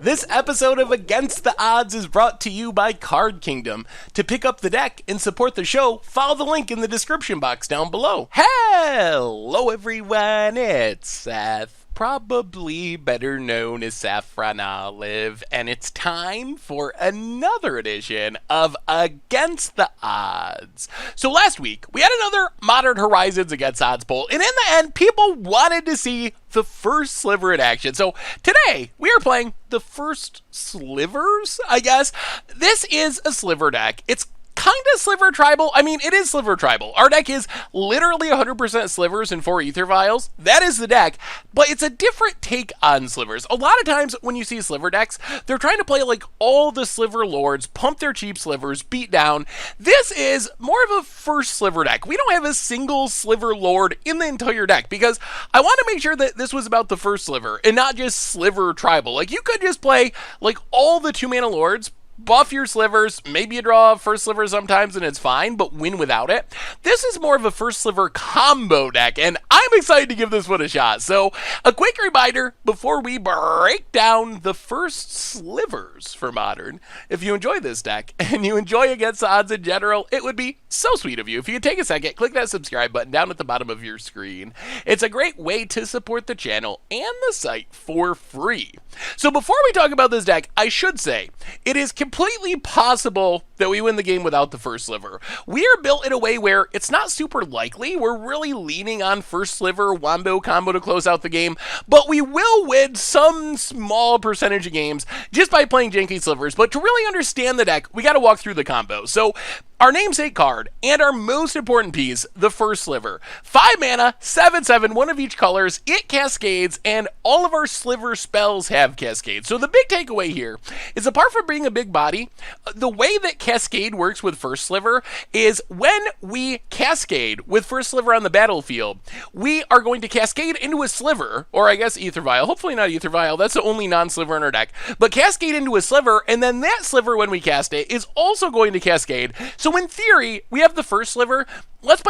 This episode of Against the Odds is brought to you by Card Kingdom. To pick up the deck and support the show, follow the link in the description box down below. Hello everyone, it's Seth. Probably better known as Saffron Olive, and it's time for another edition of Against the Odds. So last week, we had another Modern Horizons Against Odds poll, and in the end, people wanted to see the First Sliver in action. So today, we are playing the First Slivers, I guess. This is a Sliver deck. It's kind of Sliver Tribal. I mean, it is Sliver Tribal. Our deck is literally 100% Slivers and 4 Ether Vials. That is the deck, but it's a different take on Slivers. A lot of times when you see Sliver decks, they're trying to play like all the Sliver Lords, pump their cheap Slivers, beat down. This is more of a First Sliver deck. We don't have a single Sliver Lord in the entire deck because I want to make sure that this was about the First Sliver and not just Sliver Tribal. Like, you could just play like all the 2-mana Lords, buff your Slivers, maybe you draw a First Sliver sometimes and it's fine, but win without it. This is more of a First Sliver combo deck, and I'm excited to give this one a shot. So, a quick reminder before we break down the First Slivers for Modern. If you enjoy this deck, and you enjoy Against the Odds in general, it would be so sweet of you if you could take a second, click that subscribe button down at the bottom of your screen. It's a great way to support the channel and the site for free. So before we talk about this deck, I should say, it is completely possible that we win the game without the First Sliver. We are built in a way where it's not super likely. We're really leaning on First Sliver Wombo combo to close out the game, but we will win some small percentage of games just by playing janky Slivers. But to really understand the deck, we got to walk through the combo. So our namesake card and our most important piece, the First Sliver. 5 mana, 7/7, one of each colors. It cascades, and all of our Sliver spells have cascades. So the big takeaway here is, apart from being a big body, the way that Cascade works with First Sliver is when we cascade with First Sliver on the battlefield, we are going to cascade into a Sliver, or I guess Ether Vial. Hopefully not Ether Vial, that's the only non-Sliver in our deck. But cascade into a Sliver, and then that Sliver, when we cast it, is also going to cascade. So in theory, we have the First Sliver. Let's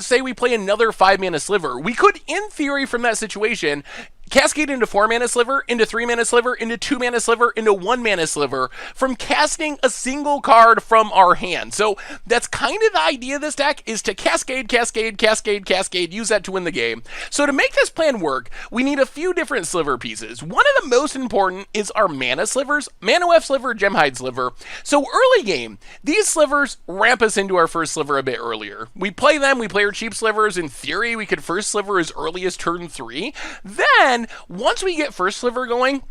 say we play another 5-mana Sliver. We could, in theory, from that situation, cascade into 4-mana Sliver, into 3-mana Sliver, into 2-mana Sliver, into 1-mana Sliver from casting a single card from our hand. So that's kind of the idea of this deck, is to cascade, cascade, cascade, cascade, use that to win the game. So to make this plan work, we need a few different Sliver pieces. One of the most important is our Mana Slivers, Mana Weft Sliver, Gemhide Sliver. So early game, these Slivers ramp us into our First Sliver a bit earlier. We play them, we play our cheap Slivers. In theory, we could First Sliver as early as turn 3. Then once we get First Sliver going,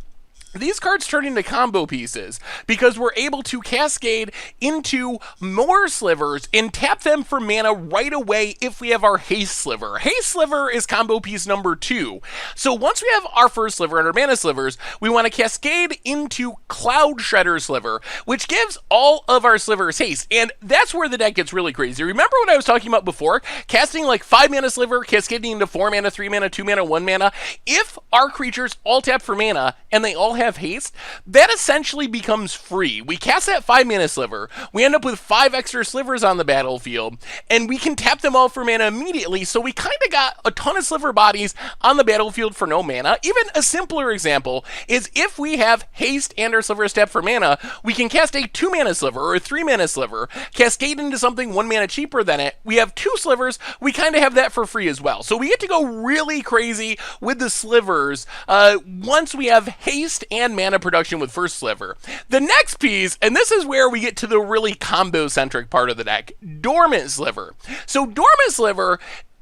these cards turn into combo pieces because we're able to cascade into more Slivers and tap them for mana right away if we have our Haste Sliver. Haste Sliver is combo piece number 2. So once we have our First Sliver and our Mana Slivers, we want to cascade into Cloud Shredder Sliver, which gives all of our Slivers haste. And that's where the deck gets really crazy. Remember what I was talking about before? Casting like 5-mana Sliver, cascading into 4-mana, 3-mana, 2-mana, 1-mana. If our creatures all tap for mana and they all have haste, that essentially becomes free. We cast that 5-mana Sliver, we end up with 5 extra Slivers on the battlefield, and we can tap them all for mana immediately, so we kind of got a ton of Sliver bodies on the battlefield for no mana. Even a simpler example is if we have haste and our Slivers tap for mana, we can cast a 2-mana Sliver or a 3-mana Sliver, cascade into something 1 mana cheaper than it. We have 2 Slivers, we kind of have that for free as well. So we get to go really crazy with the Slivers once we have haste and mana production with First Sliver. The next piece, and this is where we get to the really combo-centric part of the deck, Dormant Sliver. So Dormant Sliver,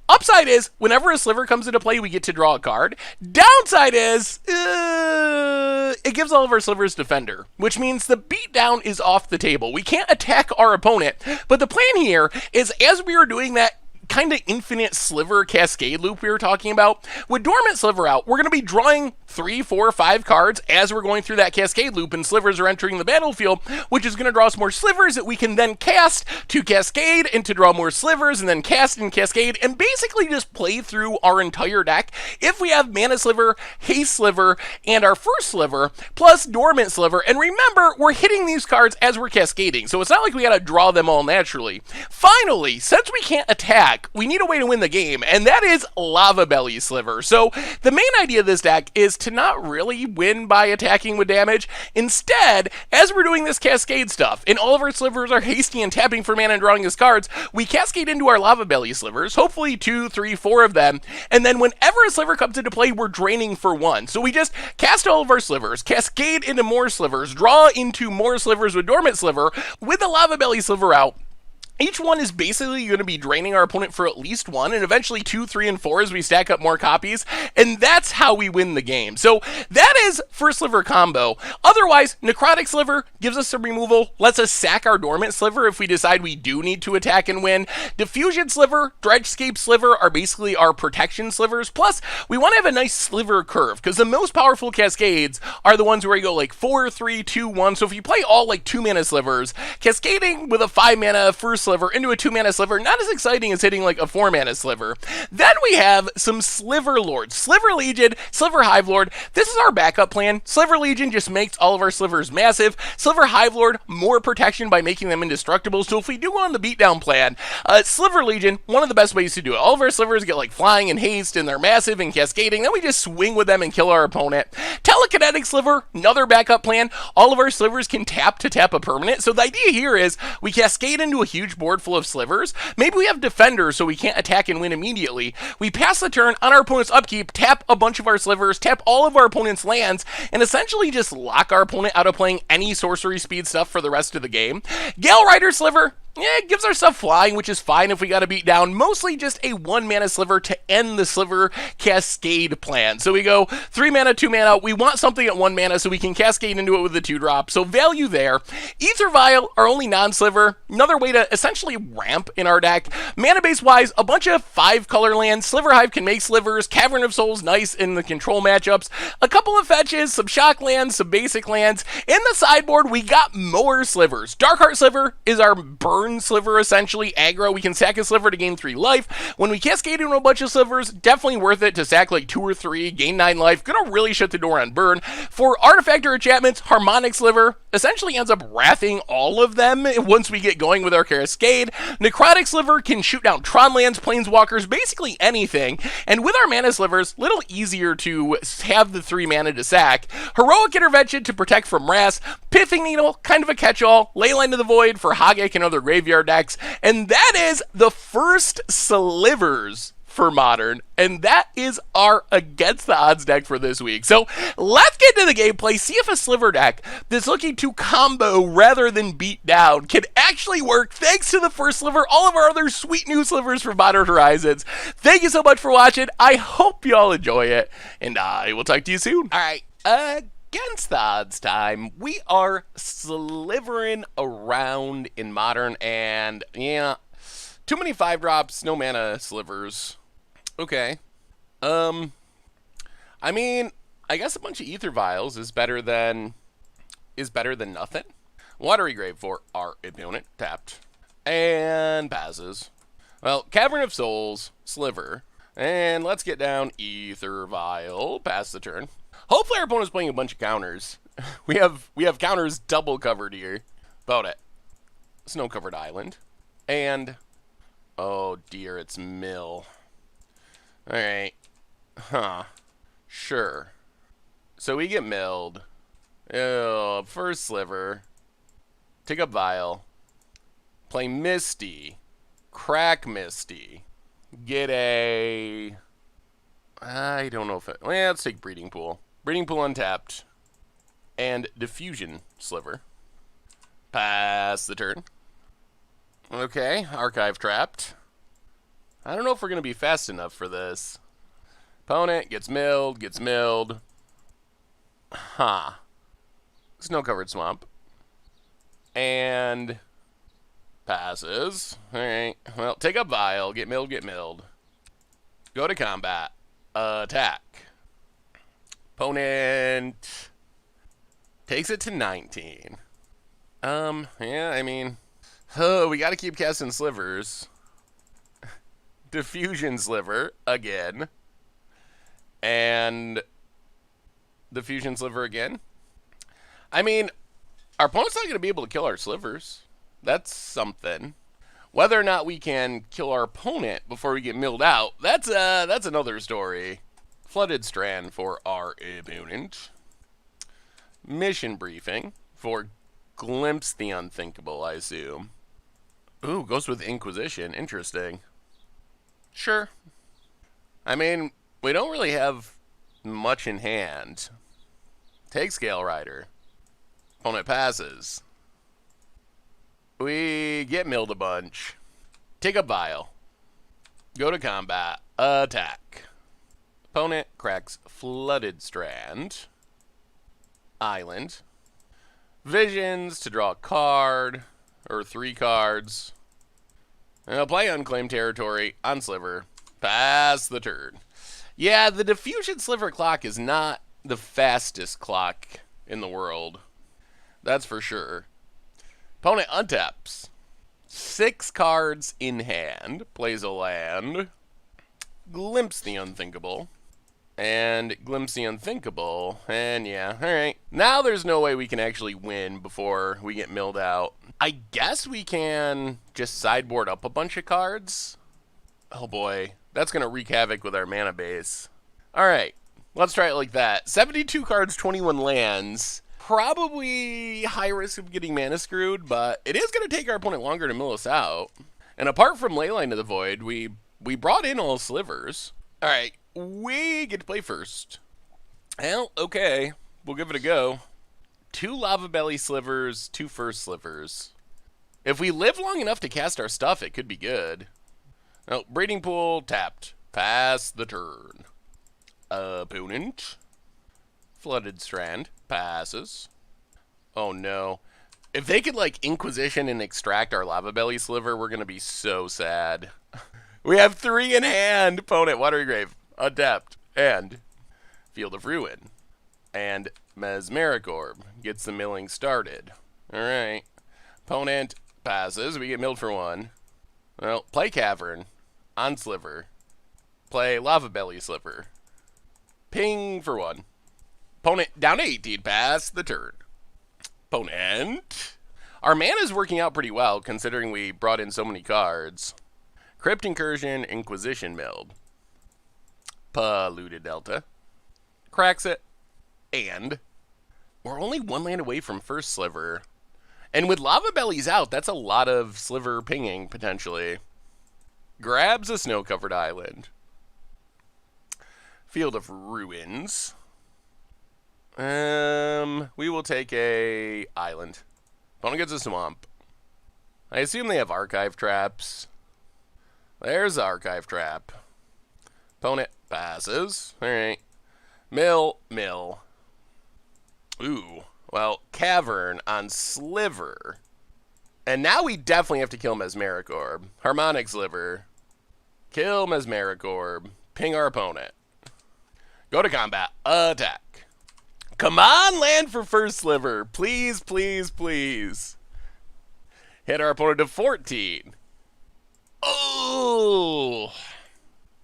upside is, whenever a Sliver comes into play, we get to draw a card. Downside is, it gives all of our Slivers Defender, which means the beatdown is off the table. We can't attack our opponent, but the plan here is, as we are doing that kind of infinite Sliver cascade loop we were talking about, with Dormant Sliver out, we're going to be drawing 3, 4, 5 cards as we're going through that cascade loop, and Slivers are entering the battlefield, which is going to draw us more Slivers that we can then cast to cascade and to draw more Slivers, and then cast and cascade, and basically just play through our entire deck. If we have Mana Sliver, Haste Sliver, and our First Sliver, plus Dormant Sliver, and remember, we're hitting these cards as we're cascading, so it's not like we got to draw them all naturally. Finally, since we can't attack, deck, we need a way to win the game, and that is Lava Belly Sliver. So the main idea of this deck is to not really win by attacking with damage. Instead, as we're doing this cascade stuff, and all of our slivers are hasty and tapping for mana and drawing his cards, we cascade into our Lava Belly Slivers, hopefully 2, 3, 4 of them, and then whenever a sliver comes into play, we're draining for 1. So we just cast all of our slivers, cascade into more slivers, draw into more slivers with Dormant Sliver, with the Lava Belly Sliver out. Each one is basically going to be draining our opponent for at least 1, and eventually 2, 3, and 4 as we stack up more copies, and that's how we win the game. So that is First Sliver combo. Otherwise, Necrotic Sliver gives us some removal, lets us sack our Dormant Sliver if we decide we do need to attack and win. Diffusion Sliver, Dredgescape Sliver are basically our protection slivers, plus we want to have a nice sliver curve, because the most powerful cascades are the ones where you go like 4, 3, 2, 1, so if you play all like 2 mana slivers, cascading with a 5 mana First Sliver into a 2 mana sliver, not as exciting as hitting like a 4 mana sliver. Then we have some Sliver Lords. Sliver Legion, Sliver Hive Lord. This is our backup plan. Sliver Legion just makes all of our slivers massive. Sliver Hive Lord, more protection by making them indestructible. So if we do go on the beatdown plan, Sliver Legion, one of the best ways to do it. All of our slivers get like flying and haste, and they're massive and cascading. Then we just swing with them and kill our opponent. Telekinetic Sliver, another backup plan. All of our slivers can tap to tap a permanent. So the idea here is we cascade into a huge board full of slivers. Maybe we have defenders so we can't attack and win immediately. We pass the turn on our opponent's upkeep, tap a bunch of our slivers, tap all of our opponent's lands, and essentially just lock our opponent out of playing any sorcery speed stuff for the rest of the game. Gale Rider Sliver, yeah, it gives our stuff flying, which is fine if we got to beat down. Mostly just a 1 mana sliver to end the sliver cascade plan. So we go 3 mana, 2 mana. We want something at 1 mana so we can cascade into it with the 2-drop. So value there. Aether Vial, our only non-sliver. Another way to essentially ramp in our deck. Mana base wise, a bunch of 5-color lands. Sliver Hive can make slivers. Cavern of Souls, nice in the control matchups. A couple of fetches, some shock lands, some basic lands. In the sideboard, we got more slivers. Darkheart Sliver is our burn sliver, essentially aggro. We can sack a sliver to gain 3 life. When we cascade into a bunch of slivers, definitely worth it to sack like 2 or 3, gain 9 life. Gonna really shut the door on burn. For artifact or enchantments, Harmonic Sliver essentially ends up wrathing all of them once we get going with our cascade. Necrotic Sliver can shoot down Tron lands, planeswalkers, basically anything. And with our mana slivers, little easier to have the 3 mana to sack. Heroic Intervention to protect from Wrath. Pithing Needle, kind of a catch-all. Leyline to the Void for Hagek and other graveyard decks. And that is the first slivers for Modern, and that is our Against the Odds deck for this week. So let's get into the gameplay, see if a sliver deck that's looking to combo rather than beat down can actually work thanks to the first sliver, all of our other sweet new slivers for Modern Horizons. Thank you so much for watching. I hope you all enjoy it, and I will talk to you soon. All right, Against the Odds time. We are slivering around in Modern, and yeah, too many 5-drops, no mana slivers. Okay. I mean, I guess a bunch of Aether Vials is better than nothing. Watery Grave for our opponent, tapped. And passes. Well, Cavern of Souls, sliver. And let's get down Aether Vial, pass the turn. Hopefully our opponent's playing a bunch of counters. We have counters double covered here. About it. Snow-covered island. And oh dear, it's mill. Alright. Huh. Sure. So we get milled. Oh, first sliver. Take up Vial. Play Misty. Crack Misty. Get a... I don't know if it... Well, let's take Breeding Pool. Breeding Pool untapped. And Diffusion Sliver. Pass the turn. Okay, Archive trapped. I don't know if we're going to be fast enough for this. Opponent gets milled. Huh. Snow-covered swamp. And passes. Alright, well, take up Vial. Get milled. Go to combat. Attack. Opponent takes it to 19. Yeah, I mean... Oh, we gotta keep casting slivers. Diffusion Sliver, again. And Diffusion Sliver again. I mean, our opponent's not gonna be able to kill our slivers. That's something. Whether or not we can kill our opponent before we get milled out, that's another story. Flooded Strand for our opponent. Mission briefing for Glimpse the Unthinkable, I assume. Ooh, goes with Inquisition. Interesting. Sure. I mean, we don't really have much in hand. Take Scale Rider. Opponent passes. We get milled a bunch. Take a Vial. Go to combat. Attack. Opponent cracks Flooded Strand. Island. Visions to draw a card. Or 3 cards. And I'll play Unclaimed Territory on Sliver. Pass the turn. Yeah, the Diffusion Sliver clock is not the fastest clock in the world. That's for sure. Opponent untaps. 6 cards in hand. Plays a land. Glimpse the Unthinkable. And Glimpse the Unthinkable. And yeah, alright. Now there's no way we can actually win before we get milled out. I guess we can just sideboard up a bunch of cards. Oh boy. That's going to wreak havoc with our mana base. Alright. Let's try it like that. 72 cards, 21 lands. Probably high risk of getting mana screwed, but it is going to take our opponent longer to mill us out. And apart from Leyline of the Void, we brought in all slivers. Alright, we get to play first. Well, okay. We'll give it a go. 2 Lava Belly slivers, 2 First Slivers. If we live long enough to cast our stuff, it could be good. Oh, Breeding Pool, tapped. Pass the turn. Opponent. Flooded Strand. Passes. Oh no. If they could like Inquisition and extract our Lava Belly sliver, we're gonna be so sad. We have 3 in hand. Opponent, Watery Grave. Adept. And Field of Ruin. And Mesmeric Orb gets the milling started. Alright. Opponent passes. We get milled for 1. Well, play Cavern. On Sliver. Play Lava Belly Sliver. Ping for 1. Opponent down to 18. Pass the turn. Opponent. Our mana is working out pretty well considering we brought in so many cards. Crypt Incursion, Inquisition milled. Polluted Delta. Cracks it. And we're only 1 land away from First Sliver. And with Lava Bellies out, that's a lot of Sliver pinging, potentially. Grabs a snow-covered island. Field of Ruins. We will take a island. Opponent gets a swamp. I assume they have archive traps. There's the archive trap. Opponent passes. Alright. Mill. Ooh. Well, Cavern on Sliver. And now we definitely have to kill Mesmeric Orb. Harmonic Sliver. Kill Mesmeric Orb. Ping our opponent. Go to combat. Attack. Come on, land for First Sliver. Please, please, please. Hit our opponent to 14. Oh!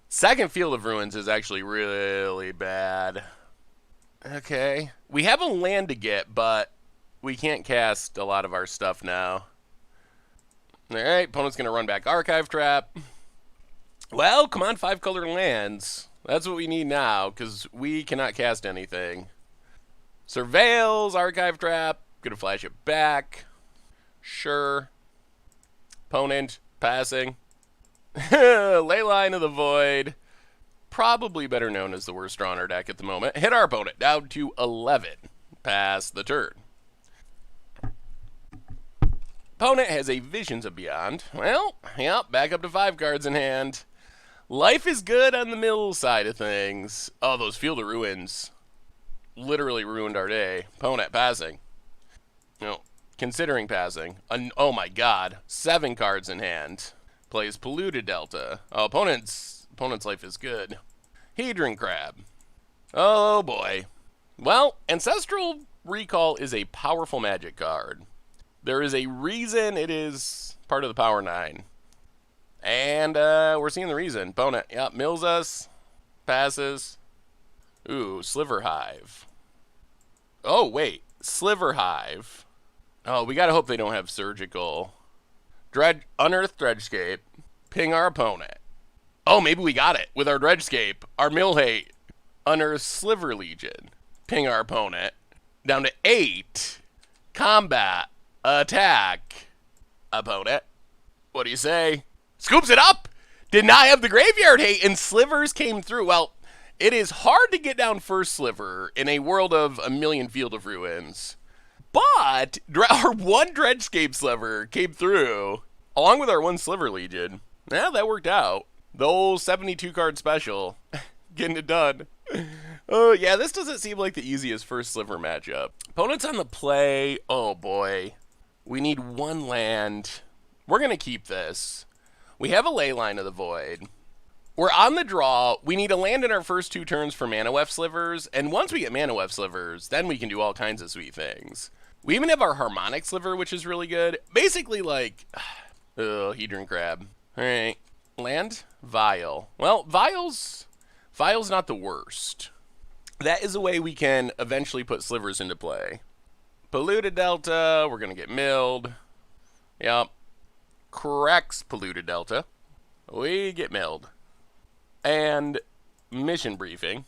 Second Field of Ruins is actually really bad. Okay. We have a land to get, but we can't cast a lot of our stuff now. Alright, opponent's going to run back Archive Trap. Well, come on, 5-color lands. That's what we need now, because we cannot cast anything. Surveils, Archive Trap. Gonna flash it back. Sure. Opponent, passing. Leyline of the Void. Probably better known as the worst draw in our deck at the moment. Hit our opponent, down to 11. Pass the turn. Opponent has a Visions of Beyond. Well, yep, back up to 5 cards in hand. Life is good on the mill side of things. Oh, those Field of Ruins literally ruined our day. Opponent passing. No, considering passing. Oh my god. 7 cards in hand. Plays Polluted Delta. Oh, opponent's life is good. Hedron Crab. Oh boy. Well, Ancestral Recall is a powerful magic card. There is a reason it is part of the Power 9. And we're seeing the reason. Opponent, yep, mills us. Passes. Ooh, Sliver Hive. Oh, wait. Sliver Hive. Oh, we gotta hope they don't have Surgical. Unearth Dredgescape. Ping our opponent. Oh, maybe we got it with our Dredgescape. Our Millhate. Unearth Sliver Legion. Ping our opponent. Down to 8. Combat. Attack. Opponent. What do you say? Scoops it up! Did not have the Graveyard Hate, and Slivers came through. Well, it is hard to get down First Sliver in a world of a million Field of Ruins. But our one Dredgescape Sliver came through, along with our one Sliver Legion. Yeah, that worked out. The old 72 card special. Getting it done. Oh, yeah, this doesn't seem like the easiest First Sliver matchup. Opponent's on the play. Oh, boy. We need one land. We're going to keep this. We have a Leyline of the Void. We're on the draw. We need a land in our first 2 turns for Mana Weft Slivers. And once we get Mana Weft Slivers, then we can do all kinds of sweet things. We even have our Harmonic Sliver, which is really good. Basically, like... Hedron Crab. Alright. Land? Vial. Well, Vial's not the worst. That is a way we can eventually put Slivers into play. Polluted Delta. We're going to get milled. Yep. Corrects Polluted Delta. We get milled. And Mission Briefing.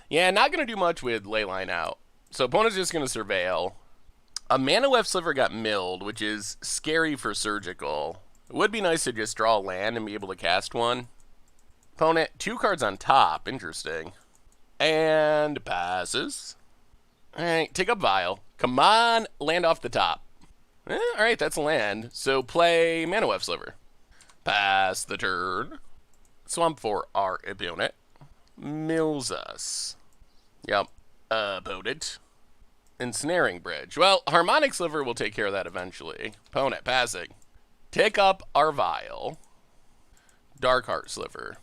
Yeah, not going to do much with Leyline out. So opponent's just going to surveil. A Mana Weft Sliver got milled, which is scary for Surgical. It would be nice to just draw a land and be able to cast one. Opponent, 2 cards on top. Interesting. And passes. Alright, take up Vial. Come on, land off the top. Alright, that's a land. So play Mana Weft Sliver. Pass the turn. Swamp for our opponent. Mills us. Yep. Opponent. Ensnaring Bridge. Well, Harmonic Sliver will take care of that eventually. Opponent passing. Take up our Vial. Darkheart Sliver.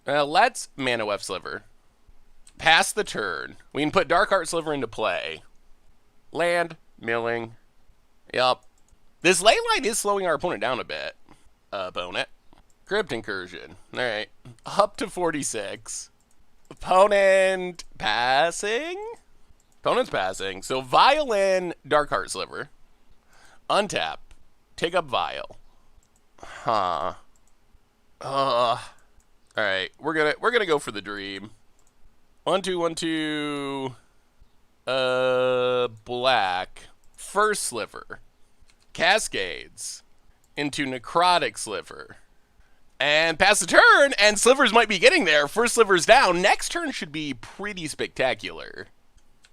Let's Mana Weft Sliver. Pass the turn. We can put Darkheart Sliver into play. Land. Milling. Yup. This Leyline is slowing our opponent down a bit. Opponent. Crypt Incursion. Alright. Up to 46. Opponent passing? Opponent's passing. So Violin, Darkheart Sliver. Untap. Take up Vial. Huh. Alright. We're gonna go for the dream. 1/2, 1/2. Black. First Sliver. Cascades. Into Necrotic Sliver. And pass the turn, and Slivers might be getting there. First Sliver's down. Next turn should be pretty spectacular.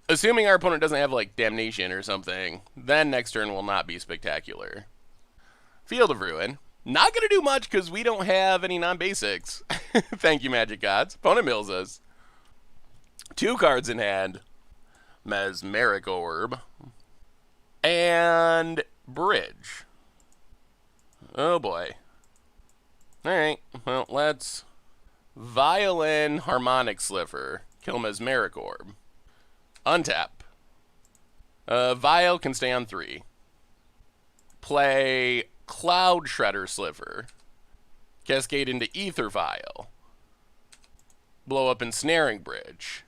Assuming our opponent doesn't have, like, Damnation or something, then next turn will not be spectacular. Field of Ruin. Not going to do much because we don't have any non-basics. Thank you, Magic Gods. Opponent mills us. 2 cards in hand. Mesmeric Orb. And Bridge. Oh, boy. Alright, well, let's Violin Harmonic Sliver. Kill Mesmeric Orb. Untap. Vial can stay on 3. Play Cloud Shredder Sliver. Cascade into Ether Vial. Blow up Ensnaring Bridge.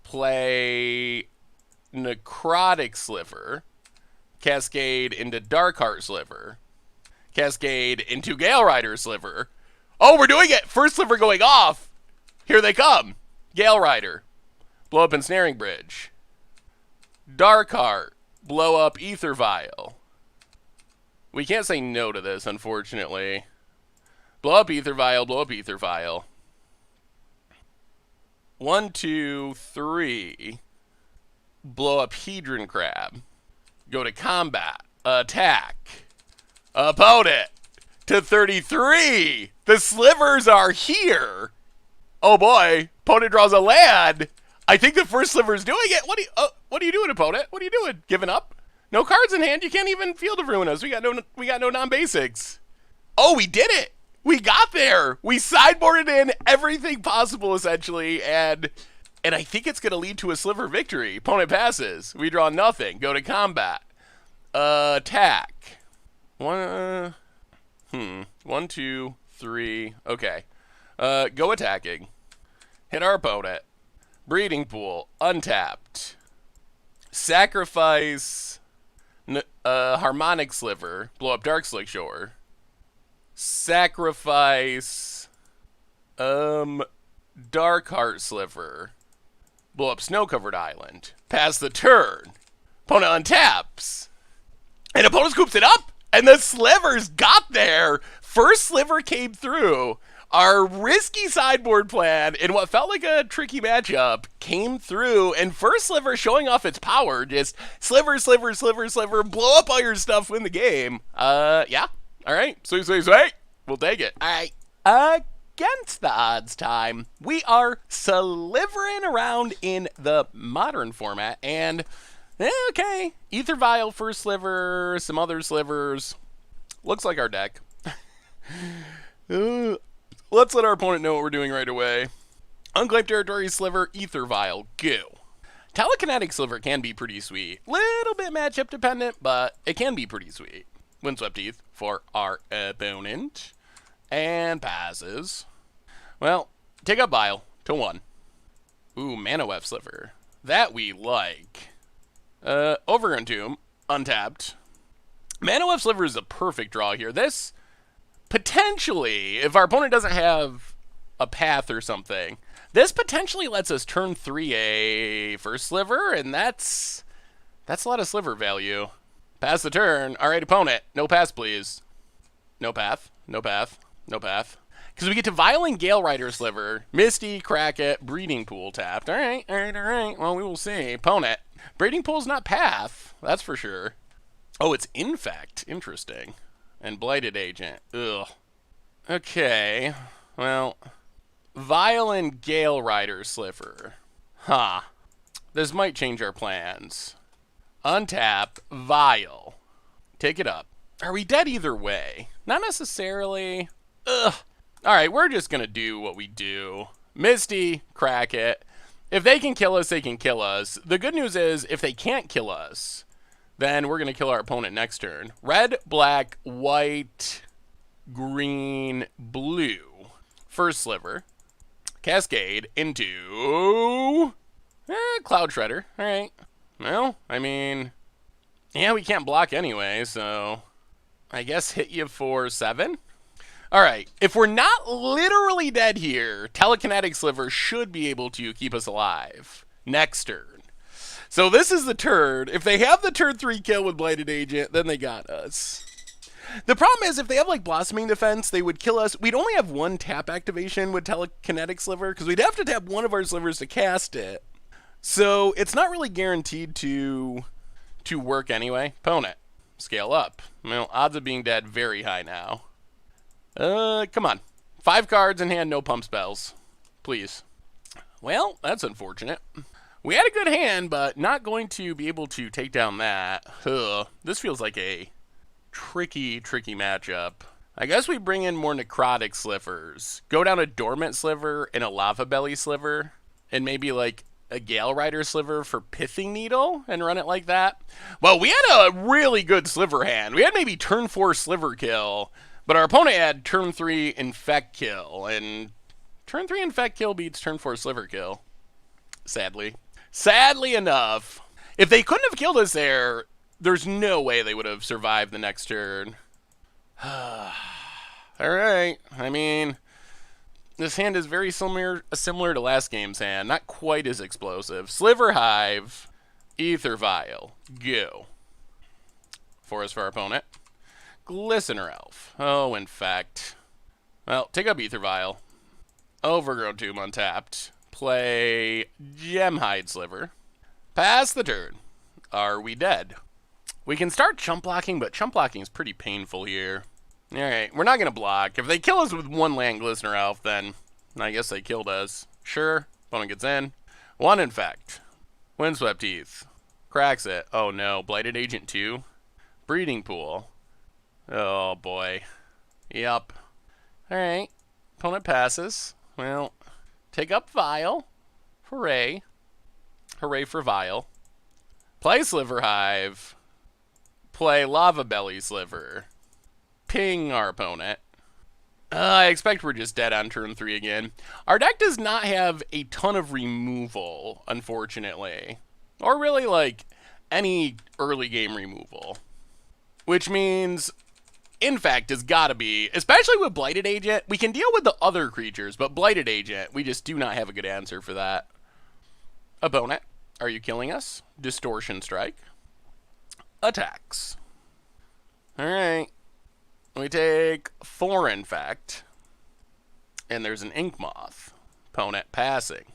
Play Necrotic Sliver. Cascade into Darkheart Sliver. Cascade into Gale Rider Sliver. Oh, we're doing it! First Sliver going off! Here they come! Gale Rider. Blow up Ensnaring Bridge. Darkheart. Blow up Ether Vial. We can't say no to this, unfortunately. Blow up Ether Vial, blow up Ether Vial. 1, 2, 3. Blow up Hedron Crab. Go to combat. Attack. Opponent. To 33. The Slivers are here. Oh boy. Opponent draws a land. I think the first Sliver is doing it. What are you doing, opponent? What are you doing? Giving up? No cards in hand. You can't even Field of Ruin us. We got no non-basics. Oh, we did it. We got there. We sideboarded in everything possible, essentially, and I think it's going to lead to a Sliver victory. Opponent passes. We draw nothing. Go to combat. Attack. 1, 2, 3. Okay. Go attacking. Hit our opponent. Breeding Pool. Untapped. Sacrifice Harmonic Sliver. Blow up Dark Slick Shore. Sacrifice Dark Heart Sliver. Blow up Snow-Covered Island. Pass the turn. Opponent untaps. And opponent scoops it up. And the slivers got there. First Sliver came through. Our risky sideboard plan in what felt like a tricky matchup came through. And First Sliver showing off its power. Just sliver, sliver, sliver, sliver. Blow up all your stuff, win the game. Yeah. All right. Sweet. We'll take it. All right. Against the odds time, we are slivering around in the modern format, and okay, Ether Vial, First Sliver, some other slivers. Looks like our deck. Let's let our opponent know what we're doing right away. Unclaimed Territory Sliver, Ether Vial, go. Telekinetic Sliver can be pretty sweet. Little bit matchup dependent, but it can be pretty sweet. Windswept Teeth for our opponent. And passes. Well, take up Vial to 1. Ooh, Mana Weft Sliver. That we like. Overgrown Tomb, untapped. Mana Weft Sliver is a perfect draw here. This, potentially, if our opponent doesn't have a path or something, this potentially lets us turn 3 a First Sliver, and that's a lot of sliver value. Pass the turn. All right, opponent. No pass, please. No path. No path. No path. Because we get to Violent Gale Rider Sliver, Misty, Crack It, Breeding Pool tapped. All right. Well, we will see. Opponent. Breeding Pool's not path. That's for sure. Oh, it's Infect. Interesting. And Blighted Agent. Ugh. Okay. Well, Violent Gale Rider Sliver. Huh. This might change our plans. Untap. Vial. Take it up. Are we dead either way? Not necessarily. Ugh. Alright, we're just gonna do what we do. Misty, Crack It. If they can kill us, they can kill us. The good news is, if they can't kill us, then we're gonna kill our opponent next turn. Red, black, white, green, blue. First Sliver. Cascade into Cloud Shredder. Alright. Well, I mean, yeah, we can't block anyway, so I guess hit you for 7. All right, if we're not literally dead here, Telekinetic Sliver should be able to keep us alive next turn. So this is the turn. If they have the turn 3 kill with Blighted Agent, then they got us. The problem is if they have like Blossoming Defense, they would kill us. We'd only have 1 tap activation with Telekinetic Sliver because we'd have to tap one of our slivers to cast it. So it's not really guaranteed to work anyway. Opponent. Scale up. Well, odds of being dead very high now. Come on. 5 cards in hand, no pump spells. Please. Well, that's unfortunate. We had a good hand, but not going to be able to take down that. This feels like a tricky matchup. I guess we bring in more Necrotic Slivers. Go down a Dormant Sliver and a Lava Belly Sliver. And maybe like a Gale Rider Sliver for Pithing Needle and run it like that. Well, we had a really good sliver hand. We had maybe turn 4 sliver kill, but our opponent had turn 3 infect kill, and turn 3 infect kill beats turn 4 sliver kill. Sadly. Sadly enough. If they couldn't have killed us there, there's no way they would have survived the next turn. Alright, I mean, this hand is very similar to last game's hand. Not quite as explosive. Sliver Hive, Ether Vial, go. Forest for our opponent. Glistener Elf. Oh, infect. Well, take up Ether Vial. Overgrown Tomb untapped. Play Gemhide Sliver. Pass the turn. Are we dead? We can start chump blocking, but chump blocking is pretty painful here. Alright, we're not going to block. If they kill us with 1 land Glistener Elf, then I guess they killed us. Sure, opponent gets in. 1 infect. Windswept Teeth. Cracks it. Oh no, Blighted Agent 2. Breeding Pool. Oh boy. Yup. Alright, opponent passes. Well, take up Vial. Hooray. Hooray for Vial. Play Sliver Hive. Play Lava Belly Sliver. Ping our opponent. I expect we're just dead on turn 3 again. Our deck does not have a ton of removal, unfortunately. Or really, like, any early game removal. Which means, in fact, has got to be, especially with Blighted Agent, we can deal with the other creatures, but Blighted Agent, we just do not have a good answer for that. Opponent, are you killing us? Distortion Strike. Attacks. Alright. We take 4 Infect. And there's an Ink Moth. Opponent passing.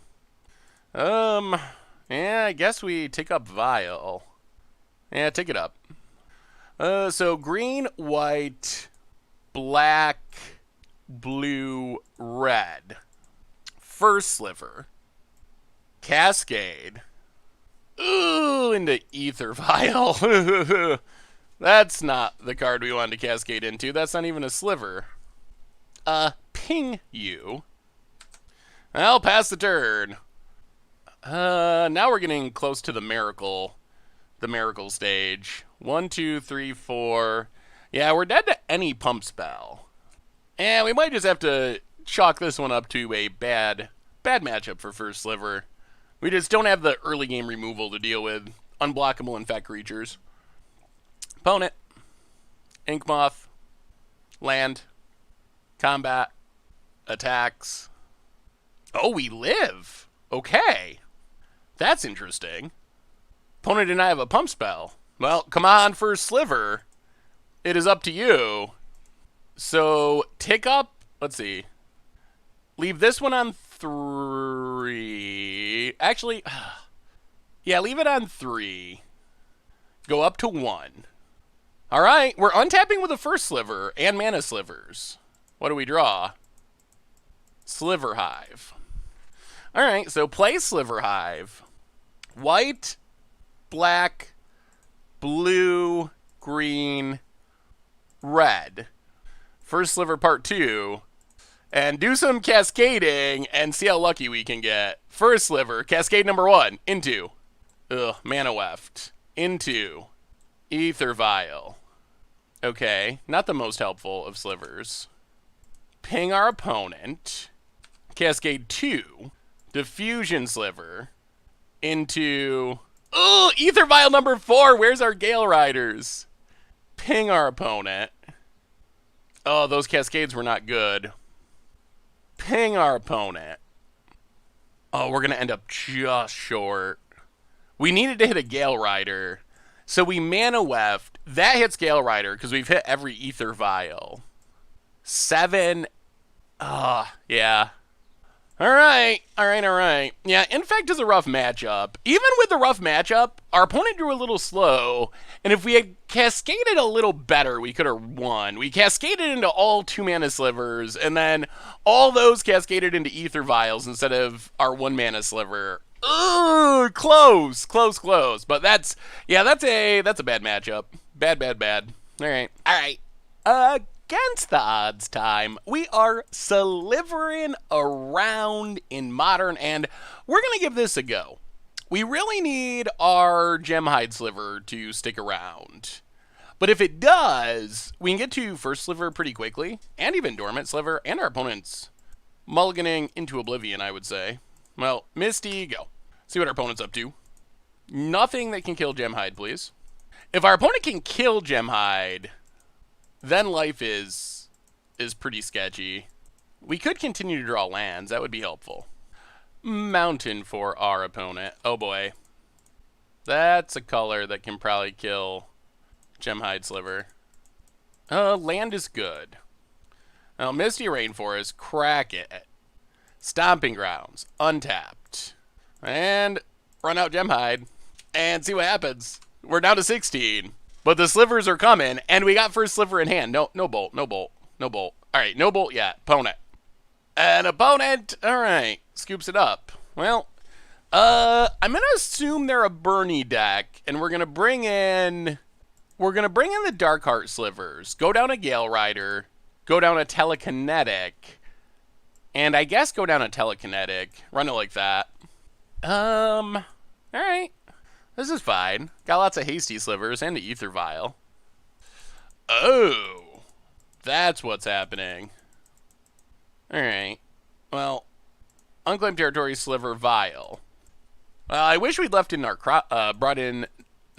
Yeah, I guess we take up Vial. Yeah, take it up. So green, white, black, blue, red. First Sliver. Cascade. Ooh, into Ether Vial. That's not the card we wanted to cascade into. That's not even a sliver. Ping you. I'll pass the turn. Now we're getting close to the miracle stage. 1, 2, 3, 4. Yeah, we're dead to any pump spell. And we might just have to chalk this one up to a bad matchup for First Sliver. We just don't have the early game removal to deal with unblockable infect creatures. Opponent. Ink Moth. Land. Combat. Attacks. Oh, we live. Okay. That's interesting. Opponent did not have a pump spell. Well, come on, First Sliver. It is up to you. So, tick up. Let's see. Leave this one on 3. Actually, yeah, leave it on 3. Go up to 1. All right, we're untapping with a First Sliver and Mana Slivers. What do we draw? Sliver Hive. All right, so play Sliver Hive. White, black, blue, green, red. First Sliver Part 2. And do some cascading and see how lucky we can get. First Sliver, cascade number 1, into. Mana Weft. Into. Ether Vial. Okay, not the most helpful of slivers. Ping our opponent. Cascade 2. Diffusion Sliver. Into. Ether Vial number 4. Where's our Gale Riders? Ping our opponent. Oh, those cascades were not good. Ping our opponent. Oh, we're going to end up just short. We needed to hit a Gale Rider. So we Mana Weft. That hits Gale Rider because we've hit every Ether Vial. 7. Yeah. All right. Yeah, Infect is a rough matchup. Even with the rough matchup, our opponent drew a little slow, and if we had cascaded a little better, we could have won. We cascaded into all 2 Mana Slivers, and then all those cascaded into Ether Vials instead of our 1 Mana Sliver. Close. But that's a bad matchup. Bad. All right. Against the odds time, we are slivering around in Modern, and we're going to give this a go. We really need our Gemhide Sliver to stick around. But if it does, we can get to First Sliver pretty quickly, and even Dormant Sliver, and our opponent's mulliganing into oblivion, I would say. Well, Misty, go. See what our opponent's up to. Nothing that can kill Gemhide, please. If our opponent can kill Gemhide, then life is pretty sketchy. We could continue to draw lands. That would be helpful. Mountain for our opponent. Oh boy. That's a color that can probably kill Gemhide Sliver. Land is good. Now, Misty Rainforest, crack it. Stomping Grounds, untapped. And run out Gemhide. And see what happens. We're down to 16. But the slivers are coming, and we got First Sliver in hand. No bolt. All right, no bolt yet. Opponent. An opponent, all right, scoops it up. Well, I'm going to assume they're a Bernie deck, and we're going to bring in the Darkheart Slivers. Go down a Gale Rider. Go down a Telekinetic. And I guess go down a Telekinetic. Run it like that. All right. This is fine. Got lots of Hasty Slivers and the Ether Vial. Oh, that's what's happening. All right. Well, Unclaimed Territory Sliver Vial. Well, I wish we'd left in brought in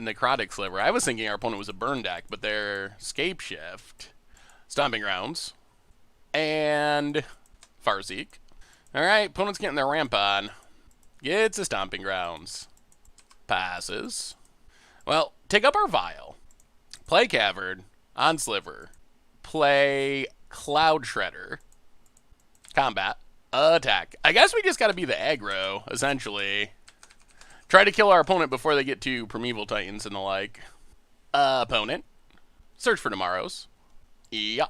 Necrotic Sliver. I was thinking our opponent was a burn deck, but they're Scape Shift, Stomping Grounds, and Farseek. Alright, opponent's getting their ramp on. Gets a Stomping Grounds. Passes. Well, take up our Vial. Play Cavern on Sliver. Play Cloud Shredder. Combat. Attack. I guess we just gotta be the aggro, essentially. Try to kill our opponent before they get to Primeval Titans and the like. Opponent. Search for Tomorrows. Yeah.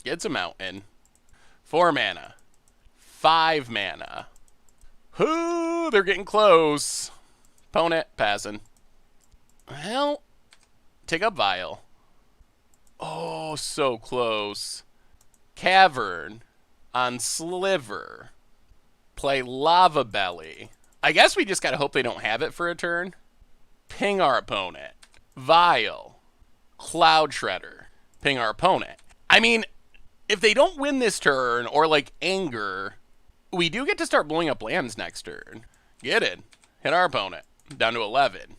Gets a Mountain. 4 mana. 5 mana. Ooh, they're getting close. Opponent passing. Well, take up Vial. Oh, so close. Cavern on Sliver. Play Lava Belly. I guess we just gotta hope they don't have it for a turn. Ping our opponent. Vial. Cloud Shredder. Ping our opponent. I mean, if they don't win this turn, or like Anger, we do get to start blowing up lands next turn. Get it. Hit our opponent. Down to 11.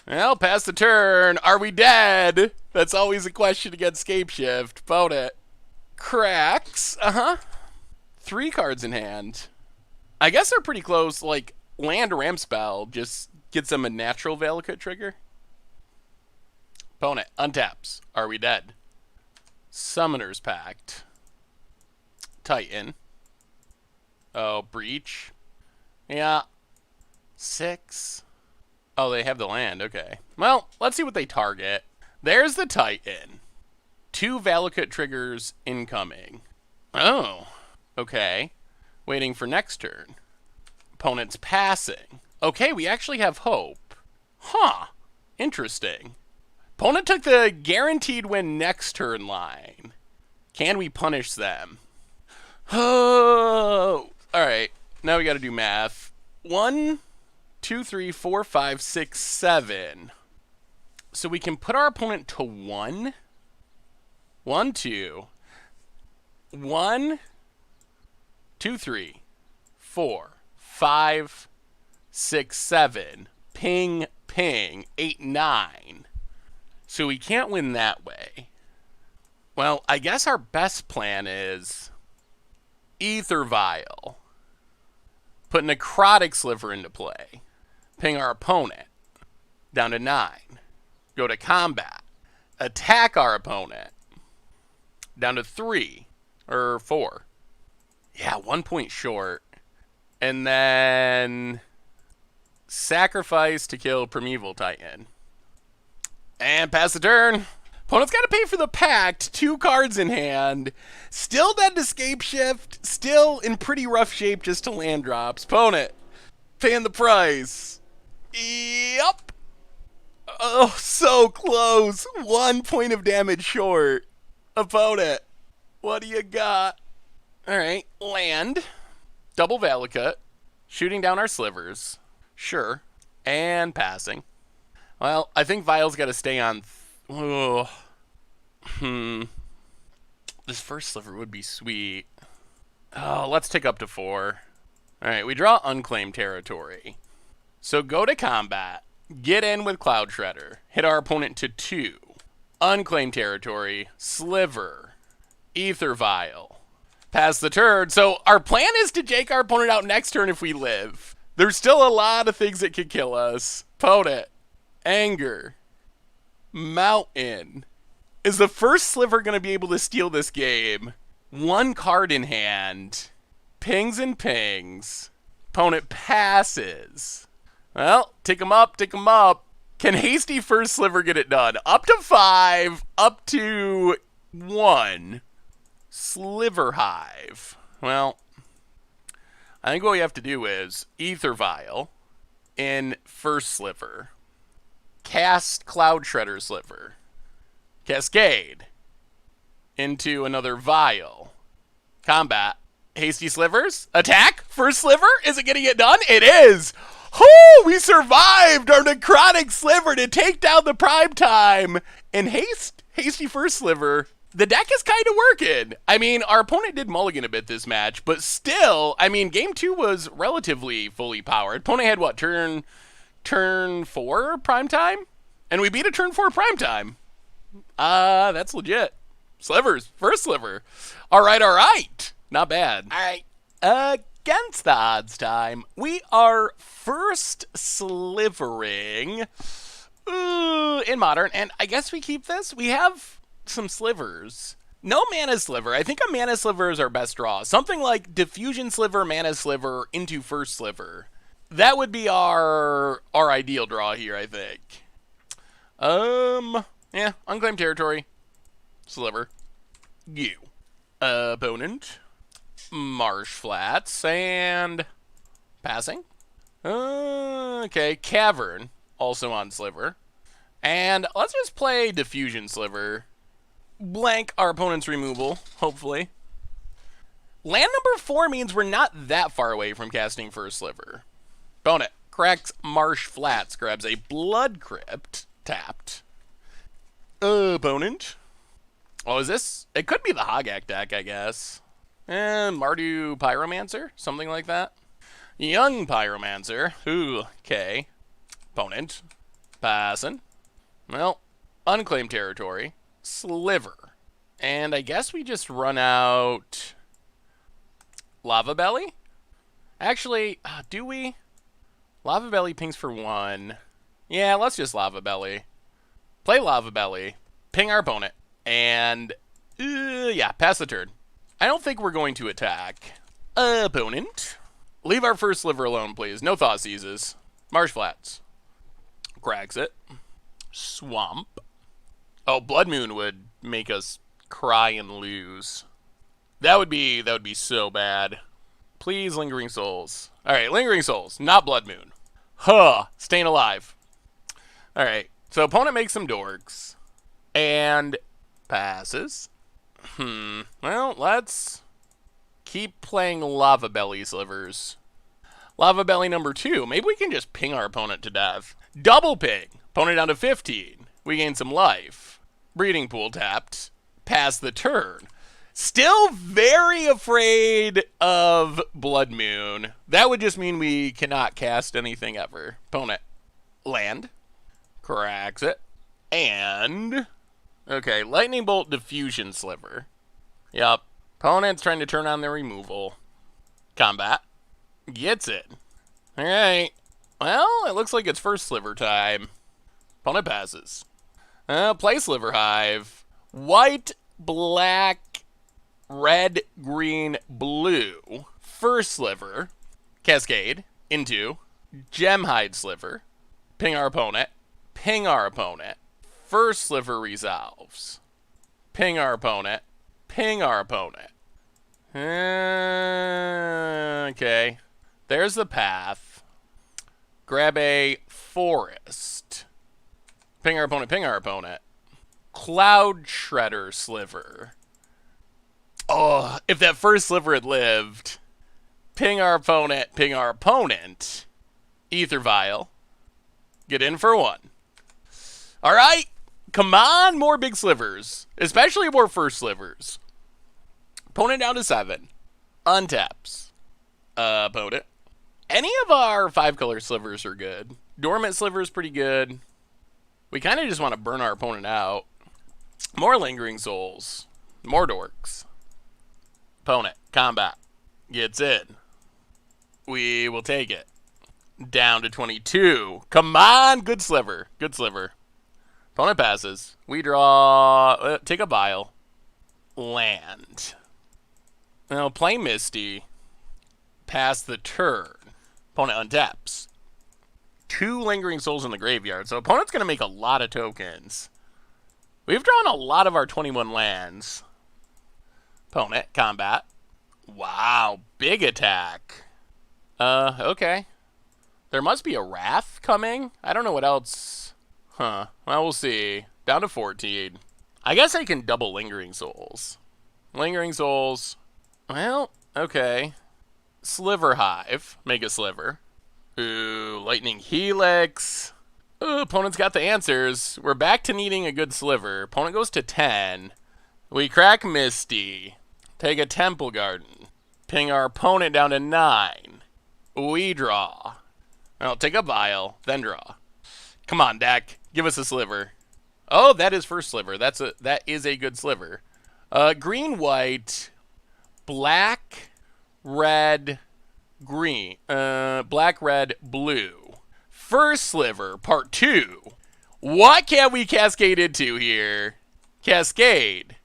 Well, pass the turn. Are we dead? That's always a question against Scape Shift. Opponent. Cracks. 3 cards in hand. I guess they're pretty close. Like, land ramp spell just gets them a natural Valakut trigger. Opponent untaps. Are we dead? Summoner's Pact. Titan. Oh, Breach. Yeah. 6. Oh, they have the land. Okay. Well, let's see what they target. There's the Titan. 2 Valakut triggers incoming. Oh. Okay. Waiting for next turn. Opponent's passing. Okay, we actually have hope. Huh. Interesting. Opponent took the guaranteed win next turn line. Can we punish them? Oh. Alright. Now we gotta do math. 1, 2, 3, 4, 5, 6, 7. So we can put our opponent to 1. 1, 2. 1, 2, 3, 4, 5, 6, 7. Ping, ping. 8, 9. So we can't win that way. Well, I guess our best plan is Ether Vial. Put Necrotic Sliver into play. Ping our opponent. Down to 9. Go to combat. Attack our opponent. Down to 3. Or 4. Yeah, 1 point short. And then sacrifice to kill Primeval Titan. And pass the turn. Opponent's got to pay for the pact. 2 cards in hand. Still dead to Scape Shift. Still in pretty rough shape just to land drops. Opponent paying the price. Yup. Oh, so close. 1 point of damage short. Opponent, what do you got? Alright, land. Double Valakut. Shooting down our slivers. Sure. And passing. Well, I think Vial's got to stay on... This first sliver would be sweet. Oh, let's take up to 4. Alright, we draw Unclaimed Territory. So go to combat. Get in with Cloud Shredder. Hit our opponent to 2. Unclaimed Territory. Sliver. Ether Vial. Pass the turn. So our plan is to take our opponent out next turn if we live. There's still a lot of things that could kill us. Opponent. Anger. Mountain. Is the first sliver going to be able to steal this game? 1 card in hand. Pings and pings. Opponent passes. Well, tick him up, tick him up. Can Hasty First Sliver get it done? Up to 5, up to 1. Sliver Hive. Well, I think what we have to do is Ether Vial in First Sliver. Cast Cloud Shredder Sliver. Cascade into another Vial. Combat. Hasty Slivers. Attack. First Sliver. Is it getting it done? It is. Whoo! We survived our Necrotic Sliver to take down the Prime Time. And Hasty First Sliver. The deck is kind of working. I mean, our opponent did mulligan a bit this match, but still, I mean, game 2 was relatively fully powered. Opponent had what, turn 4 Prime Time? And we beat a turn 4 primetime. That's legit. Slivers. First sliver. All right. Not bad. All right. Against the odds time, we are first slivering in Modern. And I guess we keep this. We have some slivers. No Mana Sliver. I think a Mana Sliver is our best draw. Something like Diffusion Sliver, Mana Sliver into First Sliver. That would be our ideal draw here, I think. Yeah, Unclaimed Territory. Sliver. You. Opponent. Marsh Flats. And passing. Okay, Cavern. Also on Sliver. And let's just play Diffusion Sliver. Blank our opponent's removal, hopefully. Land number 4 means we're not that far away from casting First Sliver. Opponent cracks Marsh Flats, grabs a Blood Crypt, tapped. Opponent. Oh, is this? It could be the Hogak deck, I guess. And Mardu Pyromancer, something like that. Young Pyromancer. Ooh, okay. Opponent. Passing. Well, Unclaimed Territory. Sliver. And I guess we just run out Lava Belly? Actually, do we? Lava Belly pings for 1. Yeah, let's just Lava Belly. Play Lava Belly. Ping our opponent. And, yeah, pass the turn. I don't think we're going to attack. Opponent. Leave our first sliver alone, please. No Thaw Seizes. Marsh Flats. Cracks it. Swamp. Oh, Blood Moon would make us cry and lose. That would be so bad. Please, Lingering Souls. Alright, Lingering Souls, not Blood Moon. Huh, staying alive. Alright, so opponent makes some dorks. And passes. Well, let's keep playing Lava Belly Slivers. Lava Belly number 2. Maybe we can just ping our opponent to death. Double ping. Opponent down to 15. We gain some life. Breeding Pool tapped. Pass the turn. Still very afraid of Blood Moon. That would just mean we cannot cast anything ever. Opponent. Land. Cracks it. And okay, Lightning Bolt Diffusion Sliver. Yup. Opponent's trying to turn on their removal. Combat. Gets it. Alright. Well, it looks like it's First Sliver time. Opponent passes. Play Sliver Hive. White, black, red, green, blue. First Sliver. Cascade. Into. Gemhide Sliver. Ping our opponent. Ping our opponent. First Sliver resolves. Ping our opponent. Ping our opponent. Okay. There's the path. Grab a forest. Ping our opponent, ping our opponent. Cloud Shredder Sliver. Oh, if that first sliver had lived. Ping our opponent, ping our opponent. Ether Vial. Get in for 1. Alright. Come on, more big slivers. Especially more first slivers. Opponent down to 7. Untaps. Opponent. Any of our 5-color slivers are good. Dormant Sliver's pretty good. We kind of just want to burn our opponent out. More Lingering Souls. More dorks. Opponent. Combat. Gets in. We will take it. Down to 22. Come on! Good sliver. Good sliver. Opponent passes. We draw. Take a vial. Land. Now play Misty. Pass the turn. Opponent untaps. 2 Lingering Souls in the graveyard. So opponent's going to make a lot of tokens. We've drawn a lot of our 21 lands. Opponent. Combat. Wow. Big attack. Okay. There must be a Wrath coming. I don't know what else. Huh. Well, we'll see. Down to 14. I guess I can double Lingering Souls. Lingering Souls. Well, okay. Sliver Hive. Mega Sliver. Ooh, Lightning Helix. Ooh, opponent's got the answers. We're back to needing a good sliver. Opponent goes to 10. We crack Misty. Take a Temple Garden. Ping our opponent down to 9. We draw. I'll take a Vial, then draw. Come on, deck. Give us a sliver. Oh, that is First Sliver. That is a good sliver. Green, white, black, red, green. Black, red, blue. First Sliver, part 2. What can we cascade into here? Cascade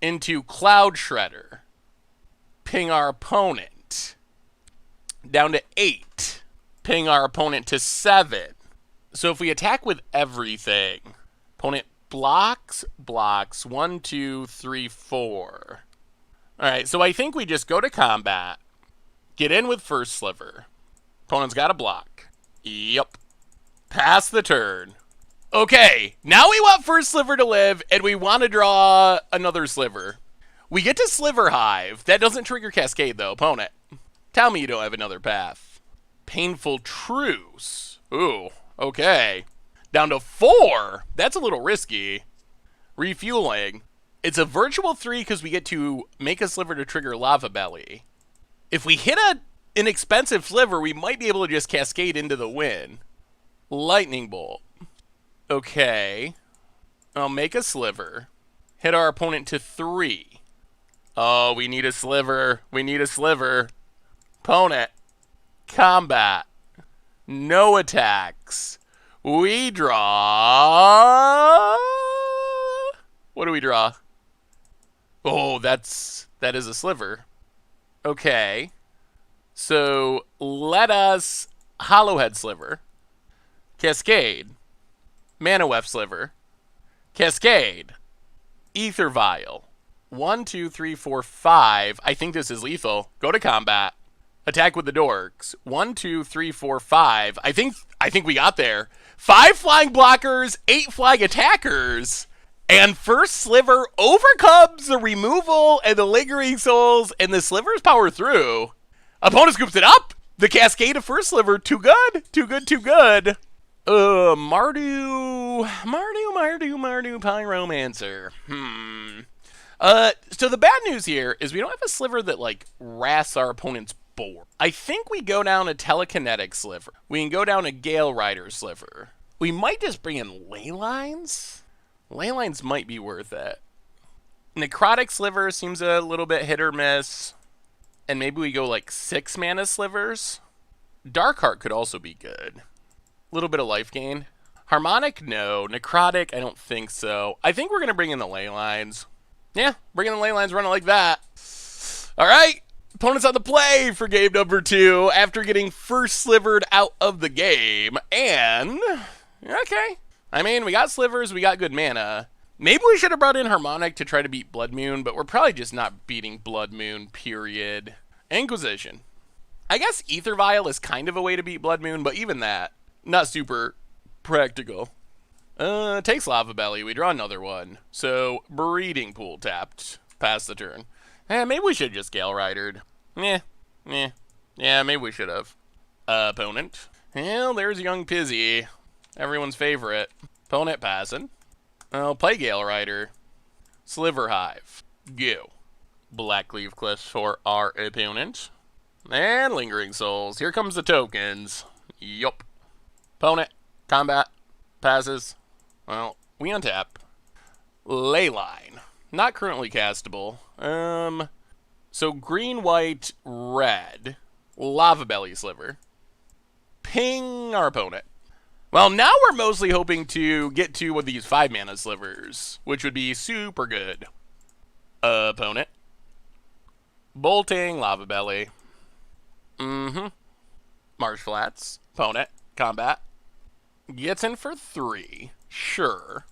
into Cloud Shredder. Ping our opponent. Down to 8. Ping our opponent to 7. So if we attack with everything, opponent blocks. 1, 2, 3, 4. Alright, so I think we just go to combat. Get in with First Sliver. Opponent's got a block. Yep. Pass the turn. Okay, now we want First Sliver to live, and we want to draw another sliver. We get to Sliver Hive. That doesn't trigger Cascade, though. Opponent, tell me you don't have another path. Painful Truce. Ooh, okay. Down to 4. That's a little risky. Refueling. It's a virtual 3 because we get to make a sliver to trigger Lava Belly. If we hit an expensive sliver, we might be able to just Cascade into the win. Lightning Bolt. Okay. I'll make a sliver. Hit our opponent to 3. Oh, we need a sliver. We need a sliver. Opponent. Combat. No attacks. We draw... What do we draw? Oh, that is a sliver. Okay. So, let us Hollowhead Sliver. Cascade. Manawef Sliver. Cascade. Ether Vial. 1, 2, 3, 4, 5. I think this is lethal. Go to combat. Attack with the dorks. 1, 2, 3, 4, 5. I think we got there. 5 flying blockers, 8 flying attackers. And First Sliver overcomes the removal and the lingering souls, and the slivers power through. Opponent scoops it up. The Cascade of First Sliver. Too good. Too good, too good. Mardu Pyromancer. So the bad news here is we don't have a sliver that, like, wraths our opponent's board. I think we go down a Telekinetic Sliver. We can go down a Gale Rider Sliver. We might just bring in Ley Lines. Ley Lines might be worth it. Necrotic Sliver seems a little bit hit or miss. And maybe we go, like, 6 mana slivers. Darkheart could also be good. A little bit of life gain. Harmonic, no. Necrotic, I don't think so. I think we're going to bring in the Ley Lines. Yeah, bring in the Ley Lines, run it like that. All right. Opponent's on the play for game number 2 after getting First Slivered out of the game. And, okay. I mean, we got slivers, we got good mana. Maybe we should have brought in Harmonic to try to beat Blood Moon, but we're probably just not beating Blood Moon, period. Inquisition. I guess Ether Vial is kind of a way to beat Blood Moon, but even that, not super practical. Takes Lava Belly. We draw another one. So, Breeding Pool tapped. Pass the turn. Maybe we should have just Gale Ridered. Yeah, maybe we should have. Opponent. Well, there's Young Pizzy. Everyone's favorite. Opponent passing. I'll play Gale Rider. Sliver Hive. Go. Blackleaf Cliffs for our opponent. And Lingering Souls. Here comes the tokens. Yup. Opponent. Combat. Passes. Well, we untap. Ley Line. Not currently castable. So green, white, red. Lava Belly Sliver. Ping our opponent. Well, now we're mostly hoping to get to one of these 5 mana slivers, which would be super good. Opponent. Bolting, Lava Belly. Marsh Flats. Opponent. Combat. Gets in for 3. Sure.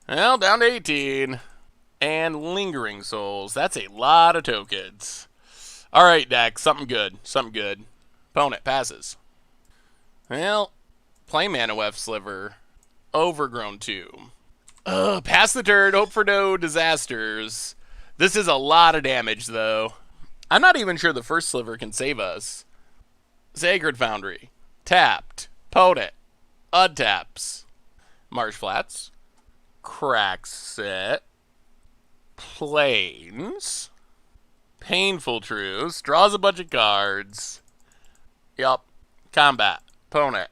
Well, down to 18. And Lingering Souls. That's a lot of tokens. Alright, deck. Something good. Something good. Opponent passes. Well, play Manawef Sliver. Overgrown Tomb. Pass the turn. Hope for no disasters. This is a lot of damage, though. I'm not even sure the First Sliver can save us. Sacred Foundry. Tapped. Opponent. Untaps. Marsh Flats. Cracks it. Plains. Painful Truce. Draws a bunch of cards. Yup. Combat. Opponent.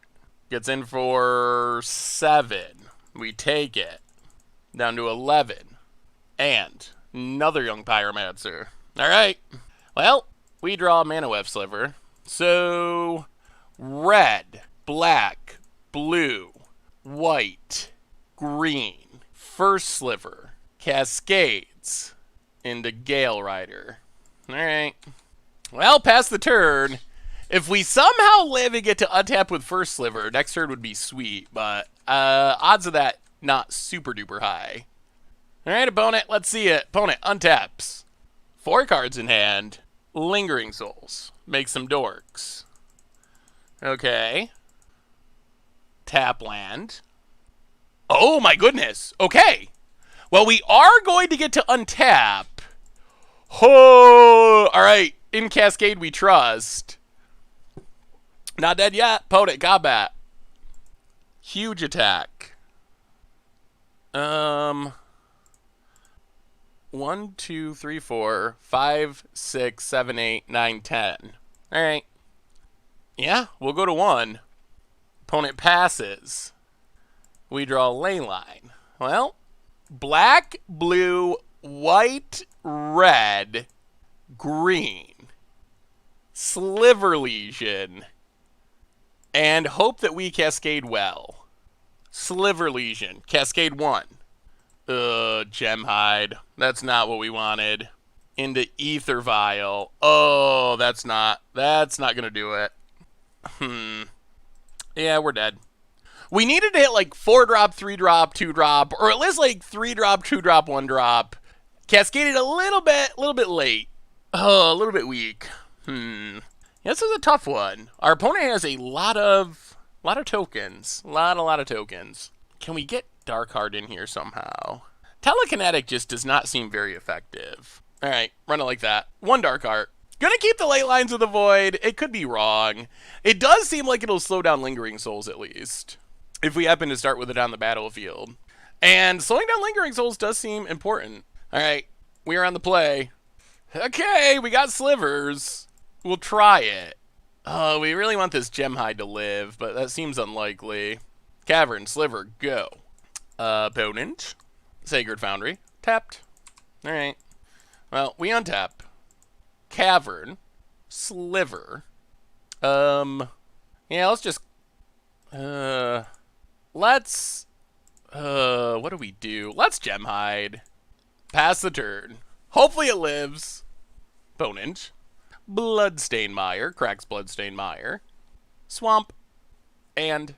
Gets in for 7. We take it. Down to 11. And another young Pyromancer. Alright. Well, we draw a Mana Weft Sliver. So, red, black, blue, white, green, First Sliver, Cascades, into Gale Rider. Alright. Well, past the turn. If we somehow live and get to untap with First Sliver, next turn would be sweet, but odds of that not super duper high. Alright, opponent, let's see it. Opponent untaps. 4 cards in hand. Lingering Souls. Make some dorks. Okay. Tap land. Oh my goodness. Okay. Well, we are going to get to untap. Oh, alright. In Cascade we trust. Not dead yet. Opponent, combat. Huge attack. 1, 2, 3, 4, 5, 6, 7, 8, 9, 10. Alright. Yeah, we'll go to 1. Opponent passes. We draw a ley line. Well, black, blue, white, red, green. Sliver Legion. And hope that we cascade well. Sliver Legion. Cascade 1. Gemhide. That's not what we wanted. Into Ether Vial. Oh, that's not gonna do it. Yeah, we're dead. We needed to hit like 4-drop, 3-drop, 2-drop, or at least like 3-drop, 2-drop, 1-drop. Cascaded a little bit late. Oh, a little bit weak. This is a tough one. Our opponent has a lot of tokens. A lot of tokens. Can we get Darkheart in here somehow? Telekinetic just does not seem very effective. Alright, run it like that. 1 Darkheart. Gonna keep the Ley Lines of the Void. It could be wrong. It does seem like it'll slow down Lingering Souls at least, if we happen to start with it on the battlefield. And slowing down Lingering Souls does seem important. Alright, we are on the play. Okay, we got slivers. We'll try it. Oh, we really want this Gemhide to live, but that seems unlikely. Cavern, Sliver, go. Opponent. Sacred Foundry. Tapped. Alright. Well, we untap. Cavern. Sliver. Yeah, let's just... let's... what do we do? Let's Gemhide. Pass the turn. Hopefully it lives. Opponent. Bloodstained Mire. Cracks Bloodstained Mire. Swamp. And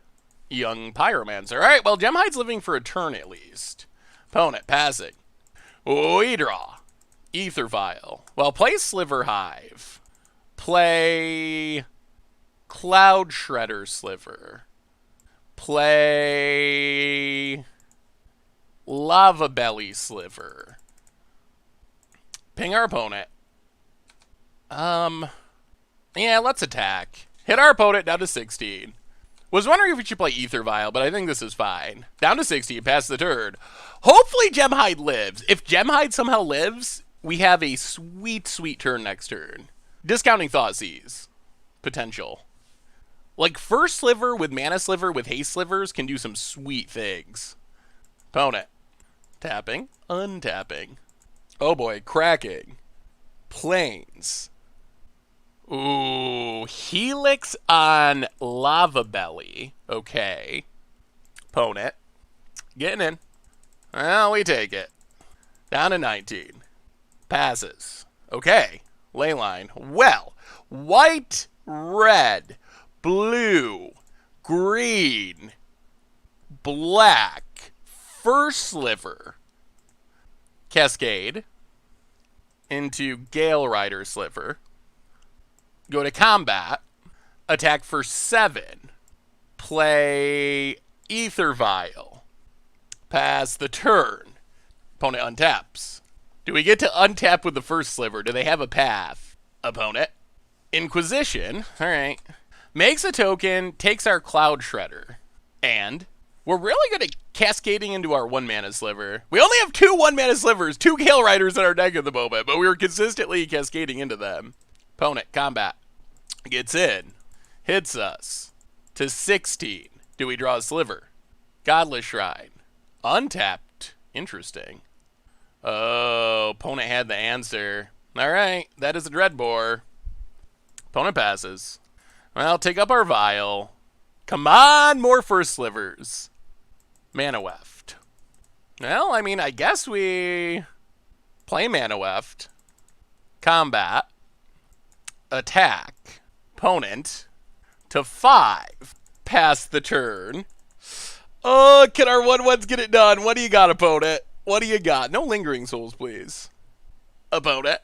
young Pyromancer. Alright, well, Gemhide's living for a turn at least. Opponent passing. We draw. Ether Vial. Well, play Sliver Hive. Play Cloud Shredder Sliver. Play Lava Belly Sliver. Ping our opponent. Yeah, let's attack. Hit our opponent down to 16. Was wondering if we should play Ether Vial, but I think this is fine. Down to 16, pass the turn. Hopefully Gemhide lives. If Gemhide somehow lives, we have a sweet, sweet turn next turn. Discounting Thoughtseize. Potential. Like, First Sliver with Mana Sliver with Haste Slivers can do some sweet things. Opponent. Tapping. Untapping. Oh boy, cracking. Plains. Ooh, Helix on Lava Belly. Okay. Opponent. Getting in. Well, we take it. Down to 19. Passes. Okay. Leyline. Well, white, red, blue, green, black, First Sliver, Cascade, into Gale Rider Sliver, go to combat, attack for 7, play Ether Vial, pass the turn, opponent untaps. Do we get to untap with the First Sliver? Do they have a path? Opponent. Inquisition. Alright. Makes a token, takes our Cloud Shredder. And we're really good at cascading into our 1-mana Sliver. We only have 2 1-mana Slivers, 2 Gale Riders in our deck at the moment, but we were consistently cascading into them. Opponent, combat. Gets in. Hits us. To 16. Do we draw a sliver? Godless Shrine. Untapped. Interesting. Oh, opponent had the answer. Alright, that is a Dreadbore. Opponent passes. Well, take up our Vial. Come on, more First Slivers. Mana Weft. Well, I mean, I guess we play Mana Weft. Combat. Attack. Opponent. To 5. Pass the turn. Oh, can our 1/1s get it done? What do you got, opponent? What do you got? No Lingering Souls, please. Opponent.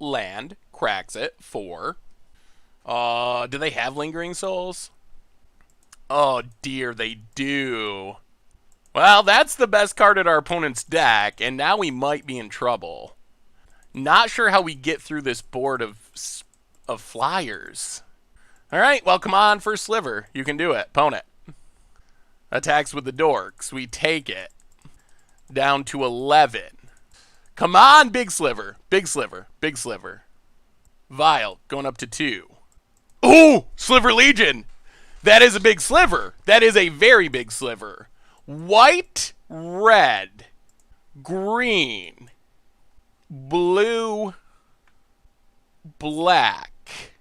Land. Cracks it. 4. Do they have Lingering Souls? Oh, dear, they do. Well, that's the best card in our opponent's deck, and now we might be in trouble. Not sure how we get through this board of flyers. All right, well, come on, First Sliver. You can do it. Opponent. Attacks with the Dorks. We take it. Down to 11. Come on, Big Sliver. Big Sliver. Big Sliver. Vial, going up to 2. Ooh, Sliver Legion. That is a big sliver. That is a very big sliver. White, red, green, blue, black,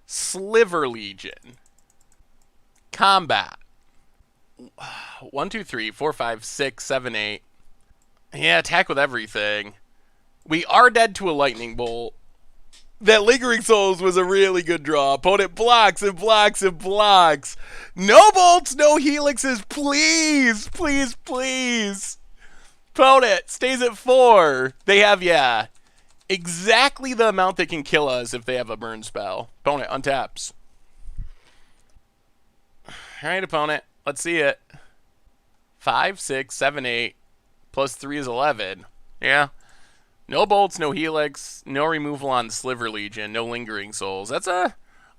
Sliver Legion. Combat. 1, 2, 3, 4, 5, 6, 7, 8. Yeah, attack with everything. We are dead to a lightning bolt. That Lingering Souls was a really good draw. Opponent blocks and blocks and blocks. No bolts, no helixes, please, please, please. Opponent stays at 4. They have, yeah, exactly the amount that can kill us if they have a burn spell. Opponent untaps. All right, opponent, let's see it. 5, 6, 7, 8, plus 3 is 11. Yeah. No bolts, no helix, no removal on Sliver Legion, no Lingering Souls. That's a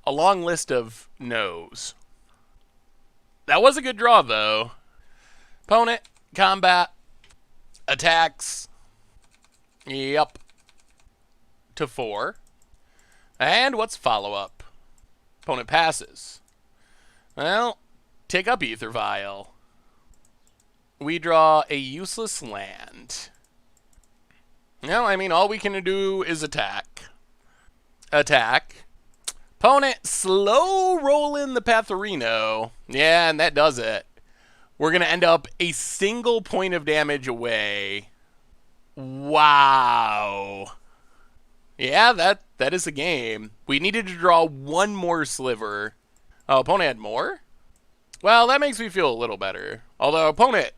long list of no's. That was a good draw, though. Opponent, combat, attacks. Yep. To 4. And what's follow-up? Opponent passes. Well, take up Ether Vial. We draw a useless land. No, I mean, all we can do is attack. Attack. Opponent, slow roll in the Patharino. Yeah, and that does it. We're going to end up a single point of damage away. Wow. Yeah, that is a game. We needed to draw one more sliver. Oh, opponent had more? Well, that makes me feel a little better. Although, opponent...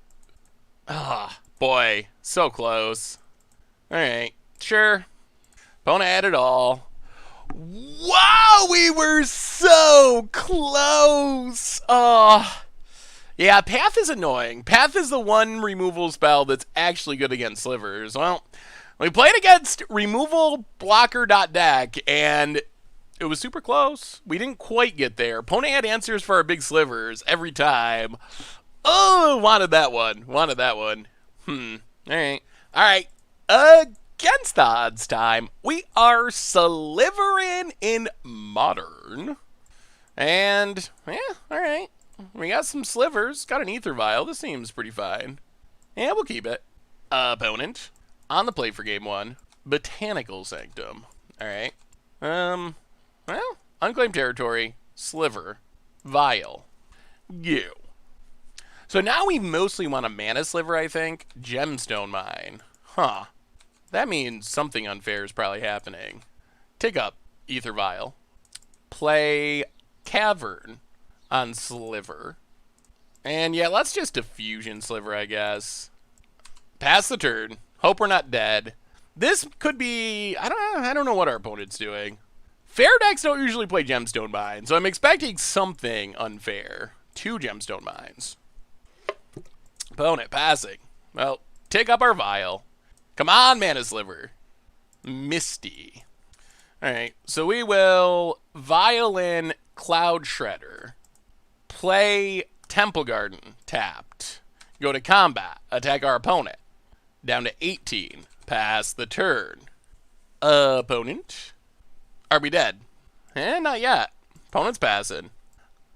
Ah, boy, so close. Alright, sure. Opponent had it all. Wow, we were so close! Oh. Yeah, Path is annoying. Path is the one removal spell that's actually good against slivers. Well, we played against removal blocker.deck, and it was super close. We didn't quite get there. Opponent had answers for our big slivers every time. Oh, wanted that one. Wanted that one. Alright. Alright. Against the odds time, we are slivering in Modern. And, yeah, alright. We got some slivers. Got an Ether Vial. This seems pretty fine. Yeah, we'll keep it. Opponent. On the play for game 1. Botanical Sanctum. Alright. Well, Unclaimed Territory. Sliver. Vial. Go. So now we mostly want a Mana Sliver, I think. Gemstone Mine. Huh. That means something unfair is probably happening. Take up Ether Vial. Play Cavern on Sliver. And yeah, let's just Diffusion Sliver, I guess. Pass the turn. Hope we're not dead. This could be... I don't know what our opponent's doing. Fair decks don't usually play Gemstone Mine, so I'm expecting something unfair. 2 Gemstone Mines. Opponent passing. Well, take up our Vial. Come on, Mana Sliver. Misty. Alright, so we will Violin Cloud Shredder. Play Temple Garden, tapped. Go to combat, attack our opponent. Down to 18, pass the turn. Opponent. Are we dead? Not yet. Opponent's passing.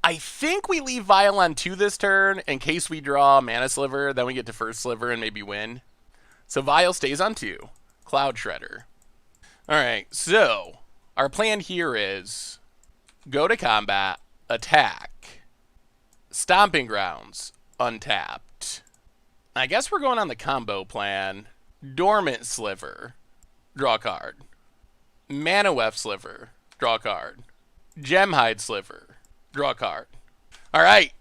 I think we leave Vial on 2 this turn in case we draw Mana Sliver, then we get to First Sliver and maybe win. So Vial stays on 2. Cloud Shredder. Alright, so our plan here is go to combat, attack, Stomping Grounds, untapped. I guess we're going on the combo plan. Dormant Sliver, draw a card. Manawef Sliver, draw a card. Gemhide Sliver, draw a card. Alright,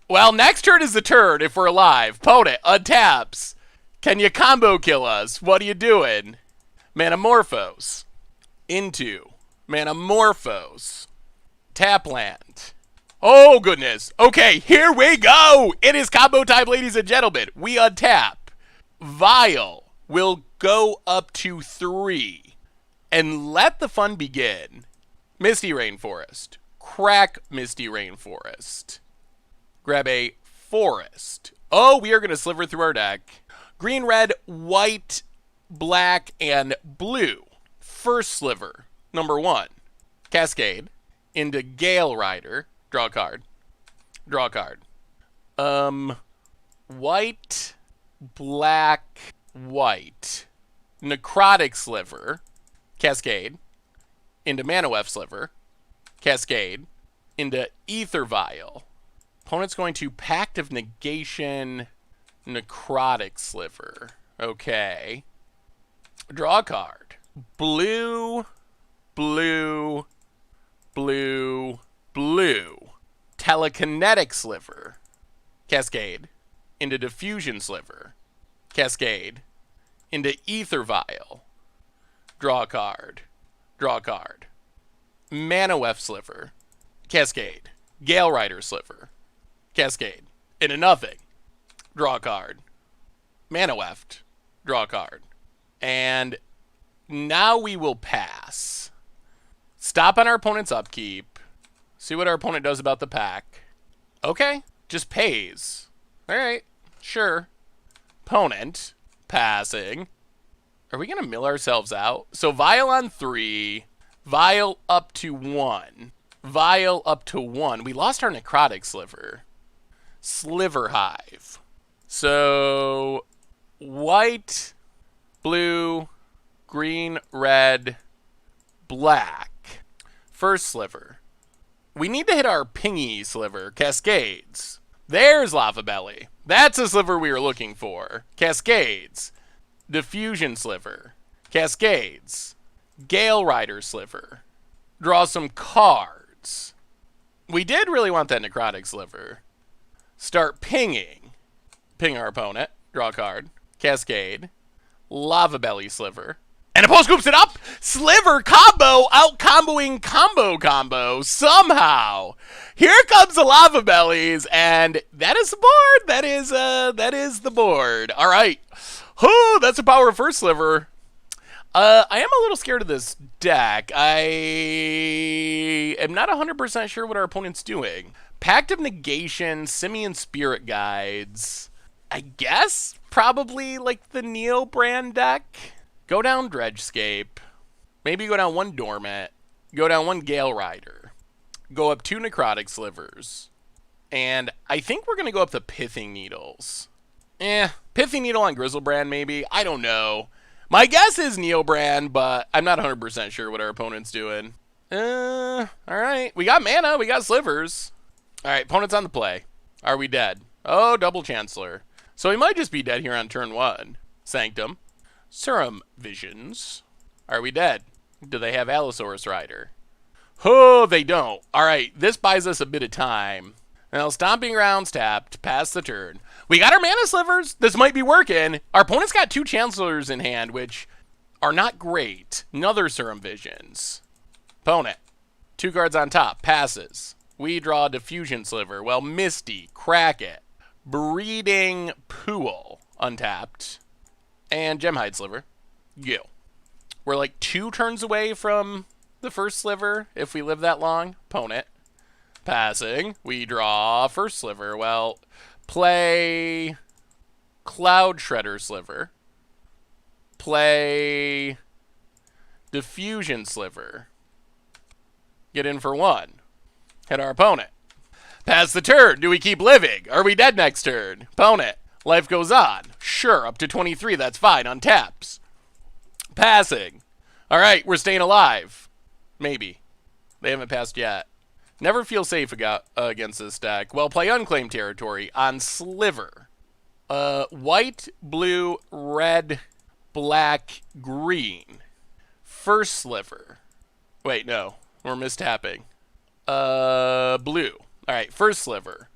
well, next turn is the turn if we're alive. Opponent, untaps. Can you combo kill us? What are you doing? Manamorphose. Into Manamorphose. Tap land. Oh, goodness. Okay, here we go. It is combo time, ladies and gentlemen. We untap. Vial will go up to 3. And let the fun begin. Misty Rainforest. Crack Misty Rainforest. Grab a Forest. Oh, we are going to sliver through our deck. Green, red, white, black, and blue. First Sliver. Number 1. Cascade. Into Gale Rider. Draw a card. Draw a card. White, black, white. Necrotic Sliver. Cascade. Into Manawef Sliver. Cascade. Into Ether Vial. Opponent's going to Pact of Negation, Necrotic Sliver. Okay. Draw a card. Blue, blue, blue, blue. Telekinetic Sliver. Cascade. Into Diffusion Sliver. Cascade. Into Ether Vial. Draw a card. Draw a card. Manawef Sliver. Cascade. Gale Rider Sliver. Cascade. Into nothing. Draw a card. Manaweft. Draw a card. And now we will pass. Stop on our opponent's upkeep. See what our opponent does about the pack. Okay. Just pays. Alright. Sure. Opponent. Passing. Are we going to mill ourselves out? So Vial on 3. Vial up to 1. Vial up to 1. We lost our Necrotic Sliver. Sliver Hive. So white, blue, green, red, black. First Sliver. We need to hit our pingy sliver. Cascades. There's Lava Belly. That's a sliver we were looking for. Cascades. Diffusion Sliver. Cascades. Gale Rider Sliver. Draw some cards. We did really want that Necrotic Sliver. Start pinging. Ping our opponent. Draw a card. Cascade. Lava Belly Sliver. And opponent scoops it up. Sliver combo. Out comboing combo somehow. Here comes the Lava Bellies, and that is the board. That is the board. All right. Oh, that's the power of First Sliver. I am a little scared of this deck. I am not 100% sure what our opponent's doing. Pact of Negation, Simian Spirit Guides. I guess probably like the Neo brand deck. Go down Dredgescape. Maybe go down 1 Dormant. Go down 1 Gale Rider. Go up 2 Necrotic Slivers. And I think we're going to go up the Pithing Needles. Pithing Needle on Grizzlebrand maybe. I don't know. My guess is Neobrand, but I'm not 100% sure what our opponent's doing. Alright. We got mana. We got slivers. Alright, opponent's on the play. Are we dead? Oh, double Chancellor. So we might just be dead here on turn 1. Sanctum. Serum Visions. Are we dead? Do they have Allosaurus Rider? Oh, they don't. Alright, this buys us a bit of time. Now, Stomping Grounds tapped. Pass the turn. We got our mana slivers. This might be working. Our opponent's got 2 Chancellors in hand, which are not great. Another Serum Visions. Opponent. 2 cards on top. Passes. We draw Diffusion Sliver. Well, Misty. Crack it. Breeding Pool. Untapped. And Gemhide Sliver. Go. We're like 2 turns away from the first sliver if we live that long. Opponent. Passing. We draw First Sliver. Well, play Cloud Shredder Sliver. Play Diffusion Sliver. Get in for 1. Hit our opponent. Pass the turn. Do we keep living? Are we dead next turn? Opponent. Life goes on. Sure, up to 23. That's fine. Untaps. Passing. All right, we're staying alive. Maybe. They haven't passed yet. Never feel safe against this deck. Well, play Unclaimed Territory on Sliver. White, blue, red, black, green. First Sliver. Wait, no. We're mistapping. Blue. All right, First Sliver.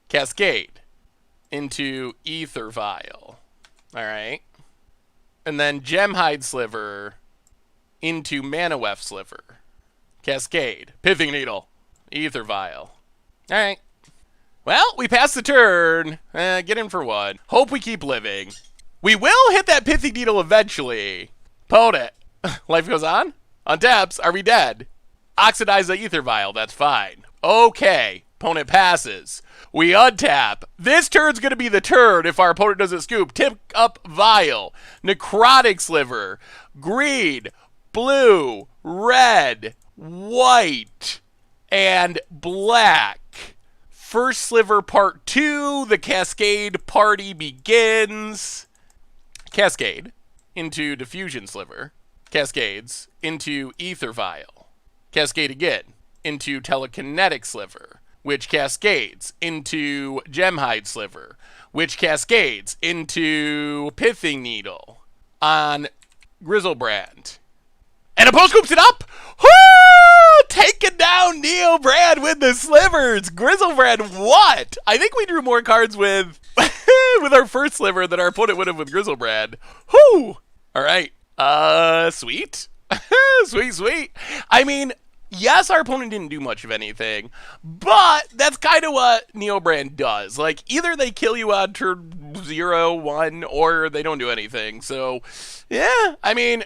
Cascade into Ether Vial. All right. And then Gemhide Sliver into Manawef Sliver. Cascade. Pithing Needle. Ether Vial. All right. Well, we passed the turn. Get in for one. Hope we keep living. We will hit that Pithing Needle eventually. Opponent. Life goes on. Untaps. Are we dead? Oxidize the Ether Vial. That's fine. Okay. Opponent passes. We untap. This turn's going to be the turn if our opponent doesn't scoop. Tip up Vial. Necrotic Sliver. Green. Blue. Red. White. And black. First Sliver Part 2. The Cascade party begins. Cascade into Diffusion Sliver. Cascades into Ether Vial. Cascade again into Telekinetic Sliver, which cascades into Gemhide Sliver, which cascades into Pithing Needle on Grizzlebrand. And a post scoops it up! Woo! Taking down Neobrand with the slivers! Grizzlebrand, what? I think we drew more cards with with our first sliver than our opponent would have with Grizzlebrand. Whoo! Alright. Sweet. Sweet, sweet. I mean, yes, our opponent didn't do much of anything, but that's kind of what Neobrand does. Like, either they kill you on turn 0, 1, or they don't do anything. So, yeah, I mean,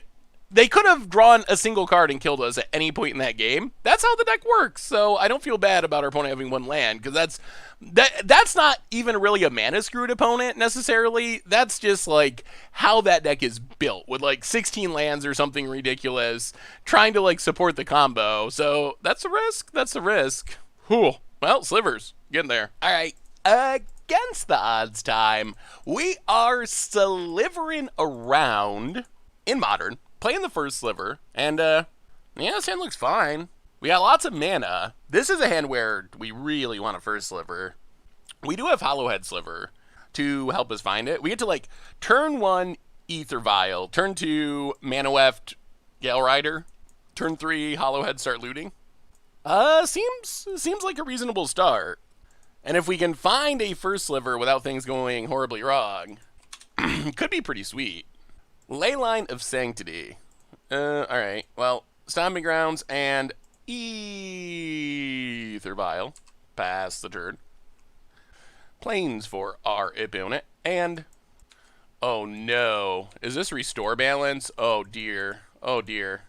they could have drawn a single card and killed us at any point in that game. That's how the deck works. So I don't feel bad about our opponent having one land, because that's not even really a mana screwed opponent necessarily. That's just like how that deck is built, with like 16 lands or something ridiculous, trying to like support the combo. So that's a risk. That's a risk. Whew. Well, slivers, getting there. All right. Against the odds time, we are slivering around in Modern, playing the first sliver, and yeah, this hand looks fine. We got lots of mana. This is a hand where we really want a first sliver. We do have Hollowhead Sliver to help us find it. We get to like turn 1 Ether Vial, turn 2 Manaweft Gale Rider, turn 3 Hollowhead start looting. Seems like a reasonable start. And if we can find a first sliver without things going horribly wrong, could be pretty sweet. Leyline of Sanctity. Alright. Well, Stomping Grounds and Ether Vial. Pass the turn. Plains for our opponent. And, oh no. Is this Restore Balance? Oh dear. Oh dear.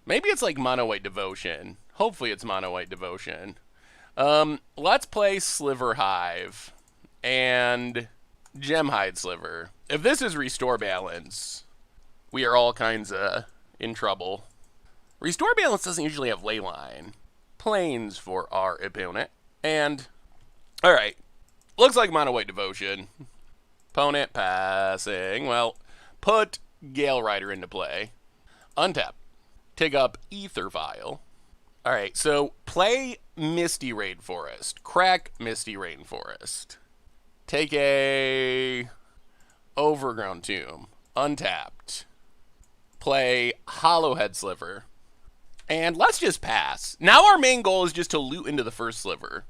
Maybe it's like Mono White Devotion. Hopefully it's Mono White Devotion. Let's play Sliver Hive. And Gemhide Sliver. If this is Restore Balance, we are all kinds of in trouble. Restore Balance doesn't usually have Leyline. Plains for our opponent. And, alright. Looks like Mono White Devotion. Opponent passing. Well, put Gale Rider into play. Untap. Take up Ether Vial. Alright, so play Misty Rainforest. Crack Misty Rainforest. Take a Overgrown Tomb. Untapped. Play Hollowhead Sliver. And let's just pass. Now our main goal is just to loot into the first sliver.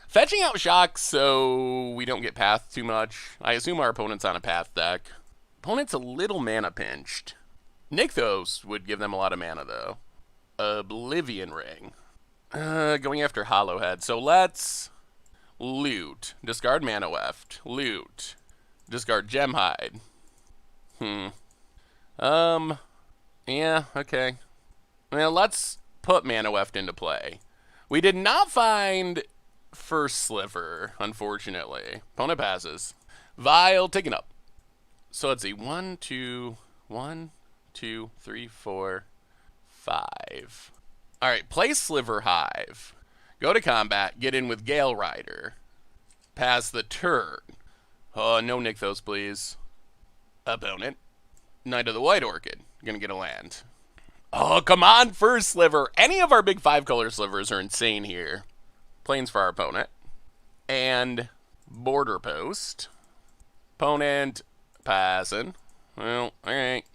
Fetching out Shocks so we don't get pathed too much. I assume our opponent's on a path deck. Opponent's a little mana pinched. Nykthos would give them a lot of mana though. Oblivion Ring. Going after Hollowhead. So let's loot. Discard Manaweft. Loot. Discard Gemhide. Yeah, okay. Well, let's put Manaweft into play. We did not find First Sliver, unfortunately. Opponent passes. Vial taken up. So let's see. 1, 2, 3, 4, 5. Alright, play Sliver Hive. Go to combat. Get in with Gale Rider. Pass the turn. Oh, no Nykthos, please. Opponent. Knight of the White Orchid. Gonna get a land. Oh, come on, First Sliver. Any of our big 5-color slivers are insane here. Plains for our opponent. And Border Post. Opponent passing. Well, alright.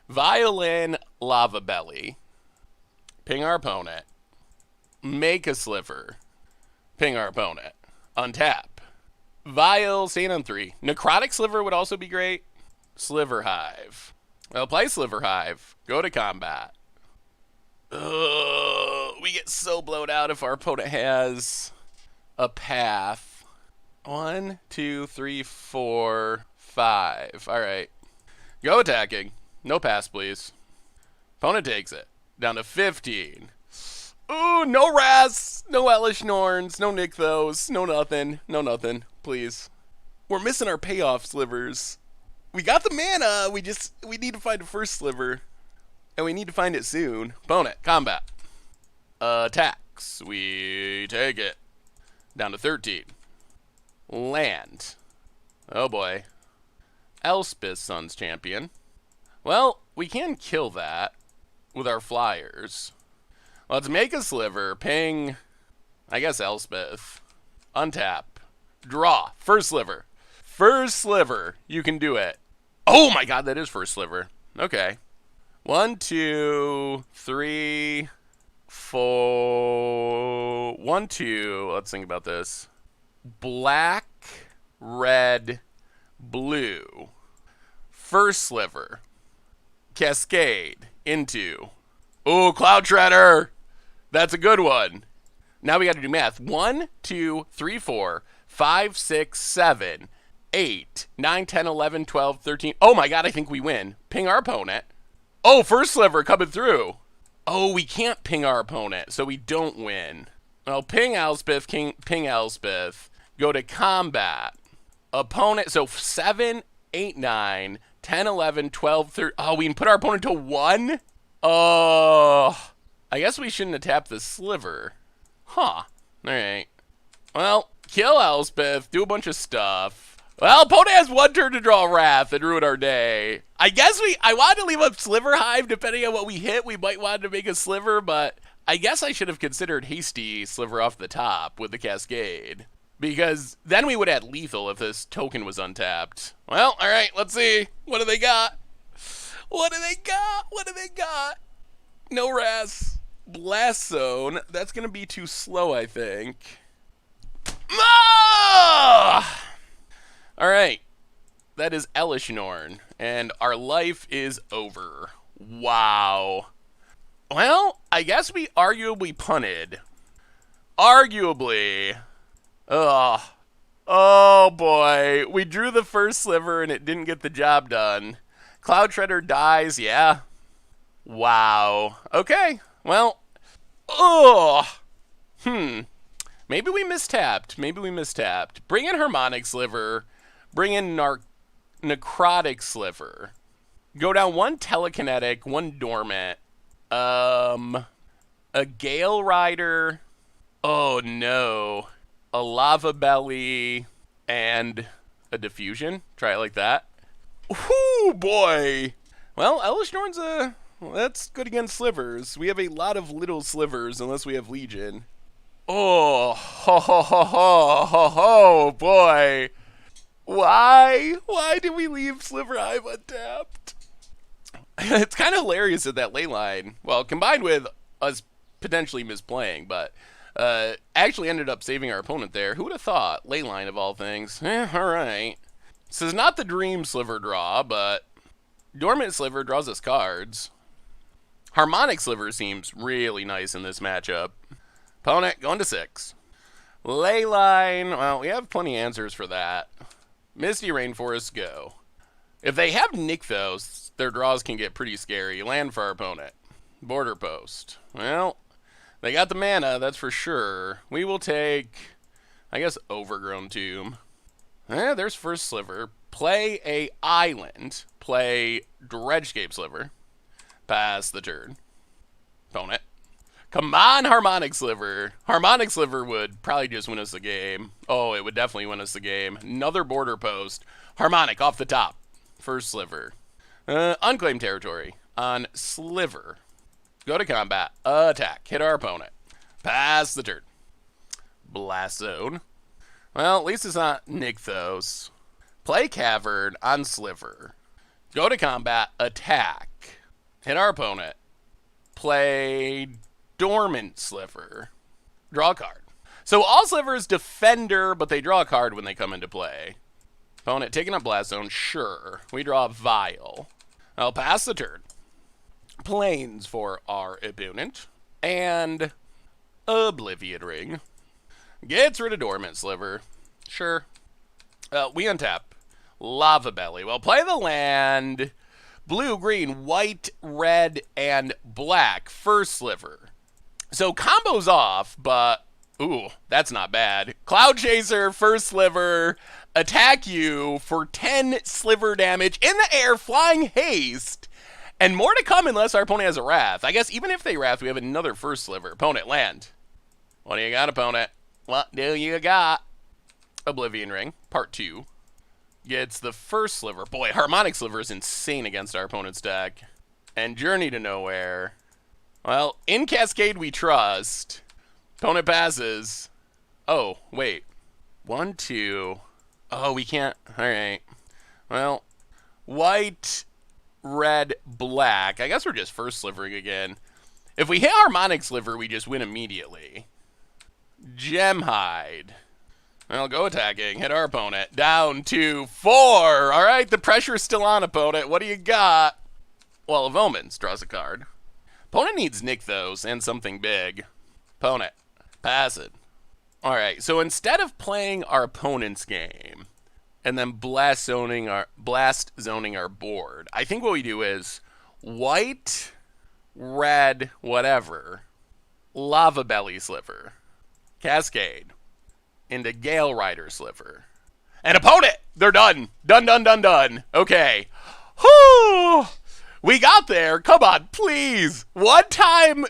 Violin, Lava Belly. Ping our opponent. Make a sliver. Ping our opponent. Untap. Vial, staying on 3. Necrotic Sliver would also be great. Sliver Hive. Well, play Sliver Hive. Go to combat. We get so blown out if our opponent has a path. 1, 2, 3, 4, 5. Alright. Go attacking. No pass, please. Opponent takes it. Down to 15. Ooh, no Ras, no Elish Norns, no Nykthos, no nothing. No nothing, please. We're missing our payoff slivers. We got the mana, we need to find a First Sliver. And we need to find it soon. Opponent, combat. Attacks. We take it. Down to 13. Land. Oh boy. Elspeth, Sun's Champion. Well, we can kill that with our flyers. Let's make a sliver. Ping, I guess, Elspeth. Untap. Draw. First Sliver. First Sliver. You can do it. Oh my god, that is First Sliver. Okay. 1, 2, 3, 4. 1, 2. Let's think about this. Black, red, blue. First Sliver. Cascade into. Ooh, Cloud Treader. That's a good one. Now we got to do math. 1, 2, 3, 4, 5, 6, 7, 8, 9, 10, 11, 12, 13. Oh my god, I think we win. Ping our opponent. Oh, First Sliver coming through. Oh, we can't ping our opponent, so we don't win. Well, ping Elspeth, ping Elspeth. Go to combat. Opponent, so 7, 8, 9, 10, 11, 12, 13. Oh, we can put our opponent to 1? Oh, I guess we shouldn't have tapped the sliver. Huh. Alright. Well, kill Elspeth, do a bunch of stuff. Well, opponent has 1 turn to draw Wrath and ruin our day. I wanted to leave up Sliver Hive. Depending on what we hit, we might want to make a sliver, but I guess I should have considered Hasty Sliver off the top with the Cascade. Because then we would add lethal if this token was untapped. Well, alright, let's see. What do they got? What do they got? What do they got? No Ras. Blast Zone. That's going to be too slow, I think. Ah! Alright. That is Elishnorn. And our life is over. Wow. Well, I guess we arguably punted. Arguably. Ugh. Oh boy. We drew the First Sliver and it didn't get the job done. Cloud Treader dies, yeah. Wow. Okay. Well. Ugh. Maybe we mistapped. Maybe we mistapped. Bring in Harmonic Sliver. Bring in Necrotic Sliver. Go down 1 Telekinetic, 1 Dormant. A Gale Rider. Oh no. A Lava Belly. And a Diffusion. Try it like that. Whoo, boy. Well, Elishnorn's that's good against slivers. We have a lot of little slivers unless we have Legion. Oh, ho, ho, ho, ho, ho, ho, boy. Why? Why did we leave Sliver Hive untapped? It's kind of hilarious at that ley line. Well, combined with us potentially misplaying, but actually ended up saving our opponent there. Who would have thought? Ley line of all things. Alright. This is not the Dream Sliver draw, but Dormant Sliver draws us cards. Harmonic Sliver seems really nice in this matchup. Opponent going to 6. Leyline, well, we have plenty of answers for that. Misty Rainforest, go. If they have Nykthos, their draws can get pretty scary. Land for our opponent. Border Post. Well, they got the mana, that's for sure. We will take, I guess, Overgrown Tomb. There's First Sliver. Play a island. Play Dredgescape Sliver. Pass the turn. Opponent. Come on, Harmonic Sliver. Harmonic Sliver would probably just win us the game. Oh, it would definitely win us the game. Another border post. Harmonic off the top. First Sliver. Unclaimed territory on Sliver. Go to combat. Attack. Hit our opponent. Pass the turn. Blast Zone. Well, at least it's not Nykthos. Play Cavern on Sliver. Go to combat. Attack. Hit our opponent. Play Dormant Sliver. Draw a card. So all Slivers Defender, but they draw a card when they come into play. Opponent taking up Blast Zone. Sure. We draw Vial. I'll pass the turn. Plains for our opponent. And Oblivion Ring. Gets rid of Dormant Sliver. Sure. We untap. Lava Belly. Well, play the land. Blue, green, white, red, and black. First Sliver. So combo's off, but ooh, that's not bad. Cloud Chaser, First Sliver, attack you for 10 sliver damage in the air, flying haste. And more to come unless our opponent has a Wrath. I guess even if they Wrath, we have another First Sliver. Opponent, land. What do you got, opponent? What do you got? Oblivion Ring, part 2. Gets the First Sliver. Boy, Harmonic Sliver is insane against our opponent's deck. And Journey to Nowhere. Well, in Cascade we trust. Opponent passes. Oh, wait. 1, 2. Oh, we can't. Alright. Well, white, red, black. I guess we're just First Slivering again. If we hit Harmonic Sliver, we just win immediately. Gemhide. Well, go attacking. Hit our opponent. Down to 4. All right, the pressure's still on, opponent. What do you got? Well, of Omens draws a card. Opponent needs Nykthos and something big. Opponent, pass it. All right, so instead of playing our opponent's game and then blast zoning our board, I think what we do is white, red, whatever, Lava Belly Sliver, Cascade, into Gale Rider Sliver. And opponent! They're done. Done. Okay. Whew! We got there. Come on, please. One time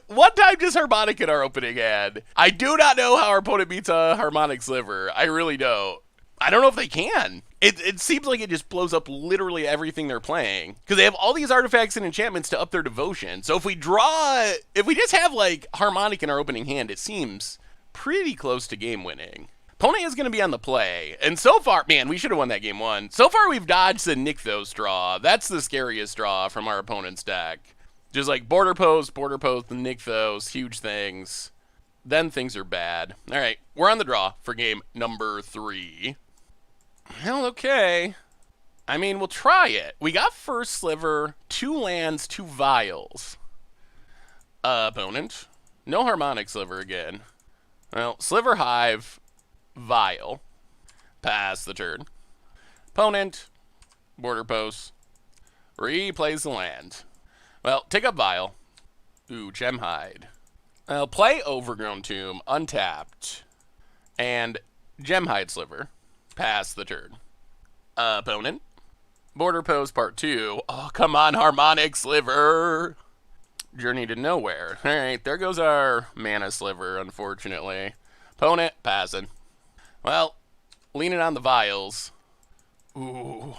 just Harmonic in our opening hand. I do not know how our opponent beats a Harmonic Sliver. I really don't. I don't know if they can. It seems like it just blows up literally everything they're playing. Because they have all these artifacts and enchantments to up their devotion. So if we just have like Harmonic in our opening hand, it seems pretty close to game winning. Opponent is going to be on the play. And so far, man, we should have won that game 1. So far, we've dodged the Nykthos draw. That's the scariest draw from our opponent's deck. Just like border post, the Nykthos, huge things. Then things are bad. All right, we're on the draw for game number 3. Well, okay. I mean, we'll try it. We got First Sliver, 2 lands, 2 vials. Opponent. No Harmonic Sliver again. Well, Sliver Hive. Vial. Pass the turn. Opponent. Border post. Replays the land. Well, take up Vial. Ooh, Gemhide. Well, play Overgrown Tomb, untapped. And Gemhide Sliver. Pass the turn. Opponent. Border post part 2. Oh, come on, Harmonic Sliver. Journey to Nowhere. Alright, there goes our Mana Sliver, unfortunately. Opponent, passing. Well, leaning on the vials. Ooh.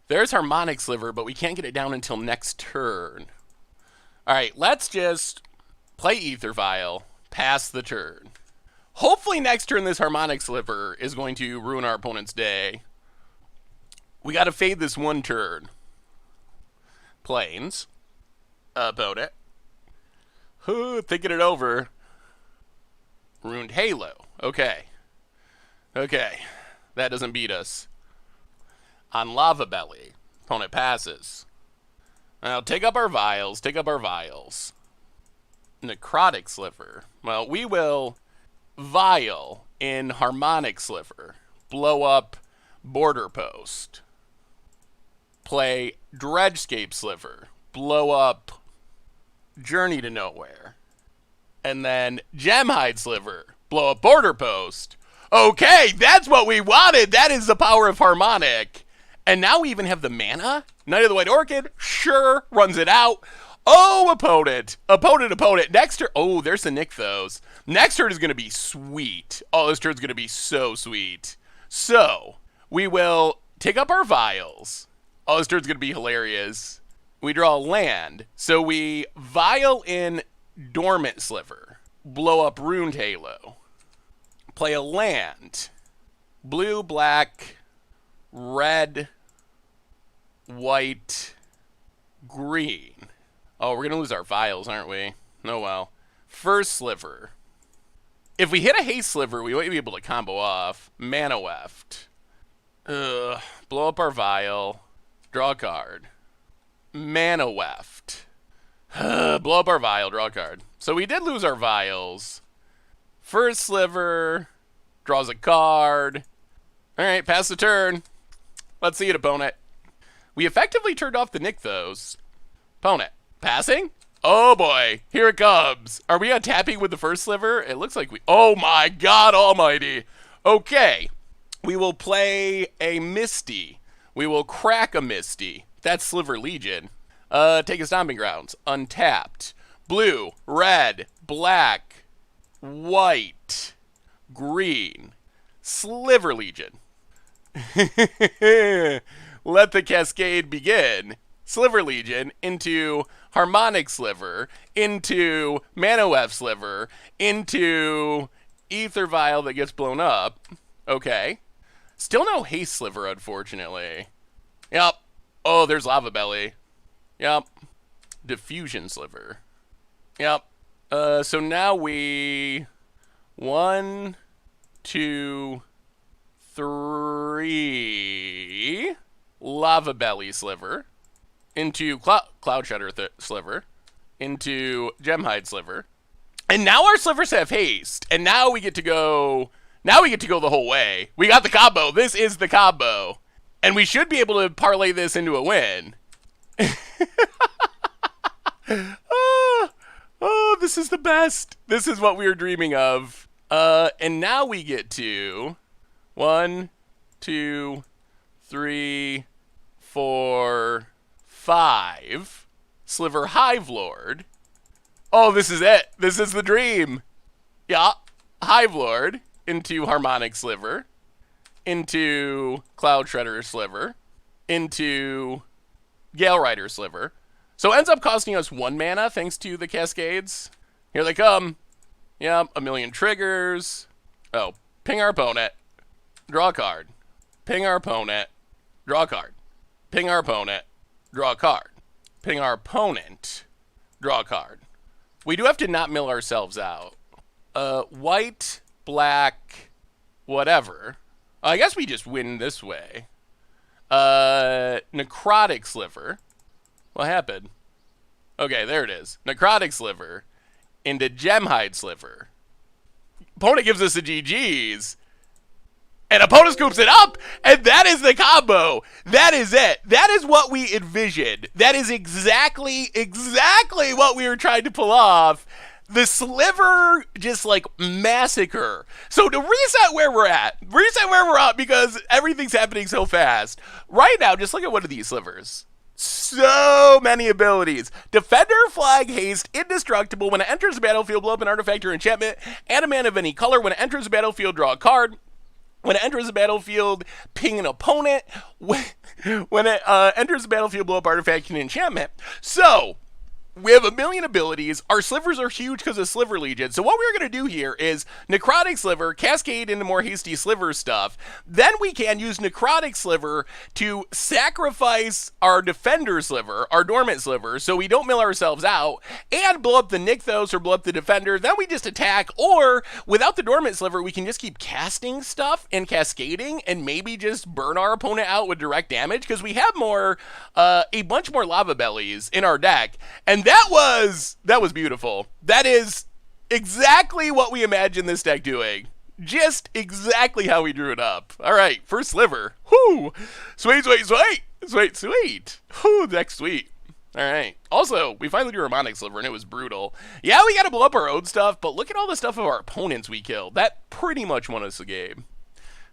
There's Harmonic Sliver, but we can't get it down until next turn. Alright, let's just play Ether Vial, pass the turn. Hopefully next turn this Harmonic Sliver is going to ruin our opponent's day. We gotta fade this 1 turn. Plains. Opponent. Thinking it over. Ruined Halo. Okay. Okay. That doesn't beat us. On Lava Belly. Opponent passes. Now take up our vials. Necrotic Sliver. Well, we will Vial in Harmonic Sliver. Blow up Border Post. Play Dredgescape Sliver. Blow up Journey to Nowhere. And then Gemhide Sliver. Blow up Border Post. Okay, that's what we wanted. That is the power of Harmonic. And now we even have the mana. Knight of the White Orchid, sure, runs it out. Oh, opponent. Opponent. Next turn. Oh, there's the Nykthos. Next turn is going to be sweet. Oh, this turn's going to be so sweet. So, we will take up our vials. Oh, this turn's going to be hilarious. We draw land. So we vial in Dormant Sliver. Blow up Runed Halo. Play a land. Blue, black, red, white, green. Oh, we're going to lose our vials, aren't we? Oh, well. First Sliver. If we hit a haste sliver, we might be able to combo off. Mana Weft. Blow up our vial. Draw a card. Mana Weft. Blow up our vial, draw a card. So we did lose our vials. First Sliver. Draws a card. Alright, pass the turn. Let's see it, opponent. We effectively turned off the Nykthos. Opponent. Passing? Oh boy, here it comes. Are we untapping with the First Sliver? It looks like we... Oh my god almighty. Okay. We will play a Misty. We will crack a Misty. That's Sliver Legion. Take a Stomping Grounds. Untapped. Blue, red, black, white, green. Sliver Legion. Let the cascade begin. Sliver Legion into Harmonic Sliver, into Mana Weft Sliver, into Ether Vial that gets blown up. Okay. Still no Haste Sliver, unfortunately. Yep. Oh, there's Lava Belly. Yep. Diffusion Sliver. Yep. So now we... 1, 2, 3... Lava Belly Sliver. Into Cloud Shudder Sliver. Into Gemhide Sliver. And now our slivers have haste. And now we get to go... Now we get to go the whole way. We got the combo. This is the combo. And we should be able to parlay this into a win. Oh, this is the best. This is what we were dreaming of. And now we get to 1, 2, 3, 4, 5. Sliver Hive Lord. Oh, this is it. This is the dream. Yeah. Hive Lord into Harmonic Sliver. Into Cloud Shredder Sliver. Into Gale Rider Sliver. So it ends up costing us 1 mana thanks to the Cascades. Here they come. Yep, a million triggers. Oh, ping our opponent. Draw a card. Ping our opponent. Draw a card. Ping our opponent. Draw a card. Ping our opponent. Draw a card. We do have to not mill ourselves out. White, black, whatever. I guess we just win this way. Necrotic Sliver. What happened? Okay, there it is. Necrotic Sliver into Gemhide Sliver. Opponent gives us a GG's. And opponent scoops it up, and that is the combo. That is it. That is what we envisioned. That is exactly what we were trying to pull off. The Sliver just like massacre. So to reset where we're at because everything's happening so fast. Right now, just look at one of these Slivers. So many abilities. Defender, Flag, Haste, Indestructible. When it enters the battlefield, blow up an artifact or enchantment and a mana of any color. When it enters the battlefield, draw a card. When it enters the battlefield, ping an opponent. When it enters the battlefield, blow up artifact and enchantment. So, we have a million abilities. Our slivers are huge because of Sliver Legion. So what we're going to do here is Necrotic Sliver, cascade into more hasty Sliver stuff. Then we can use Necrotic Sliver to sacrifice our Defender Sliver, our Dormant Sliver, so we don't mill ourselves out, and blow up the Nykthos or blow up the Defender. Then we just attack, or without the Dormant Sliver, we can just keep casting stuff and cascading and maybe just burn our opponent out with direct damage because we have more, a bunch more Lava Bellies in our deck. And that was beautiful. That is exactly what we imagined this deck doing. Just exactly how we drew it up. All right, First Sliver. Whoo! Sweet. Whoo, deck's sweet. All right. Also, we finally drew Harmonic Sliver, and it was brutal. Yeah, we got to blow up our own stuff, but look at all the stuff of our opponents we killed. That pretty much won us the game.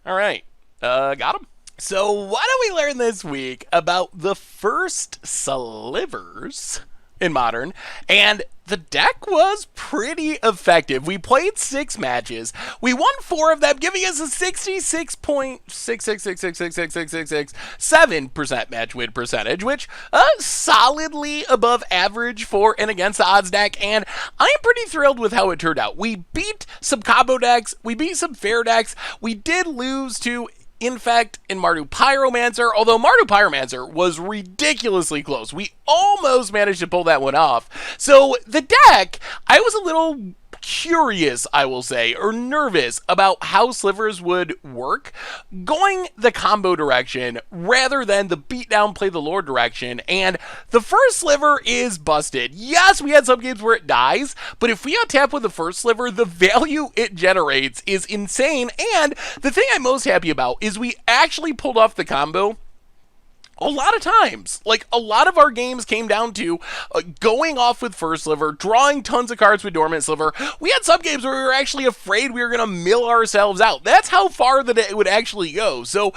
All right. Got him. So what do we learn this week about the First Slivers? in Modern, and the deck was pretty effective. We played 6 matches. We won 4 of them, giving us a 66.666666667% match win percentage, which solidly above average for an against the odds deck, and I am pretty thrilled with how it turned out. We beat some combo decks, we beat some fair decks, we did lose to Infect and Mardu Pyromancer, although Mardu Pyromancer was ridiculously close. We almost managed to pull that one off. So the deck, I was a little curious, I will say, or nervous about how slivers would work, going the combo direction rather than the beatdown play the lore direction, and the first sliver is busted. Yes, we had some games where it dies, but if we untap with the first sliver, the value it generates is insane, and the thing I'm most happy about is we actually pulled off the combo a lot of times. Like, a lot of our games came down to going off with First Sliver, drawing tons of cards with Dormant Sliver. We had some games where we were actually afraid we were going to mill ourselves out. That's how far that it would actually go. So,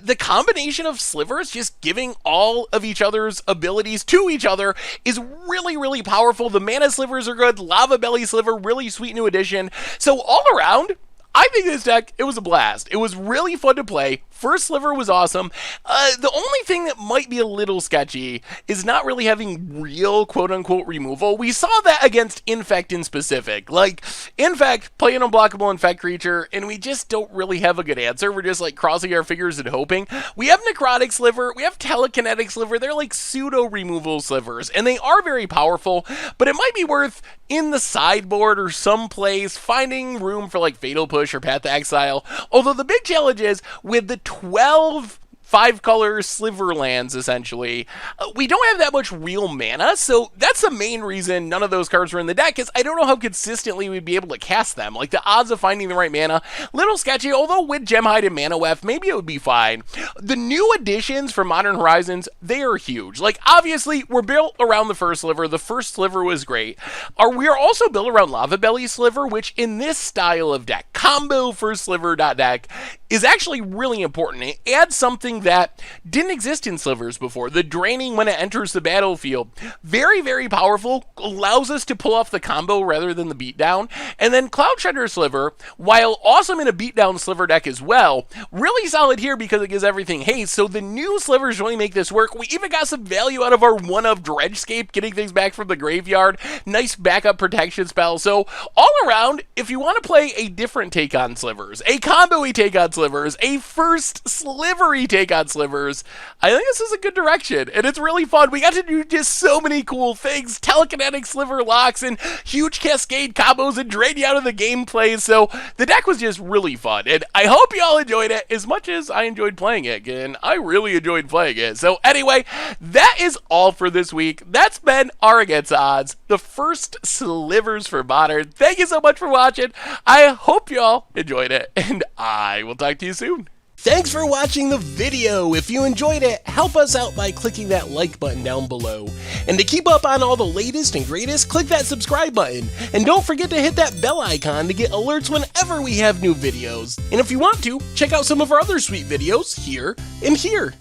the combination of slivers just giving all of each other's abilities to each other is really, really powerful. The mana slivers are good. Lava Belly Sliver, really sweet new addition. So, all around, I think this deck, it was a blast. It was really fun to play. First Sliver was awesome. The only thing that might be a little sketchy is not really having real quote-unquote removal. We saw that against Infect in specific. Like, Infect, play an unblockable Infect creature, and we just don't really have a good answer. We're just like crossing our fingers and hoping. We have Necrotic Sliver, we have Telekinetic Sliver. They're like pseudo-removal slivers, and they are very powerful, but it might be worth, in the sideboard or someplace, finding room for like Fatal Push or Path to Exile. Although the big challenge is, with the 12 5-color sliver lands, essentially, we don't have that much real mana, so that's the main reason none of those cards were in the deck, is I don't know how consistently we'd be able to cast them. Like, the odds of finding the right mana, little sketchy, although with Gemhide and Mana Weft, maybe it would be fine. The new additions for Modern Horizons, they are huge. Like, obviously, we're built around the first sliver. The first sliver was great. We are also built around Lava Belly Sliver, which in this style of deck, combo first sliver deck, is actually really important. It adds something that didn't exist in slivers before. The draining when it enters the battlefield. Very, very powerful. Allows us to pull off the combo rather than the beatdown. And then Cloud Shredder Sliver, while awesome in a beatdown sliver deck as well, really solid here because it gives everything haste. So the new slivers really make this work. We even got some value out of our one-of Dredgescape, getting things back from the graveyard. Nice backup protection spell. So all around, if you want to play a different take on slivers, a combo-y take on slivers, a first slivery take on slivers, I think this is a good direction, and it's really fun. We got to do just so many cool things, telekinetic sliver locks and huge cascade combos and drain you out of the gameplay, so the deck was just really fun, and I hope you all enjoyed it as much as I enjoyed playing it, and I really enjoyed playing it. So anyway, that is all for this week. That's been our Against the Odds, the first slivers for Modern. Thank you so much for watching. I hope you all enjoyed it, and I will talk to you soon. Thanks for watching the video. If you enjoyed it, help us out by clicking that like button down below. And to keep up on all the latest and greatest, click that subscribe button. And don't forget to hit that bell icon to get alerts whenever we have new videos. And if you want to, check out some of our other sweet videos here and here.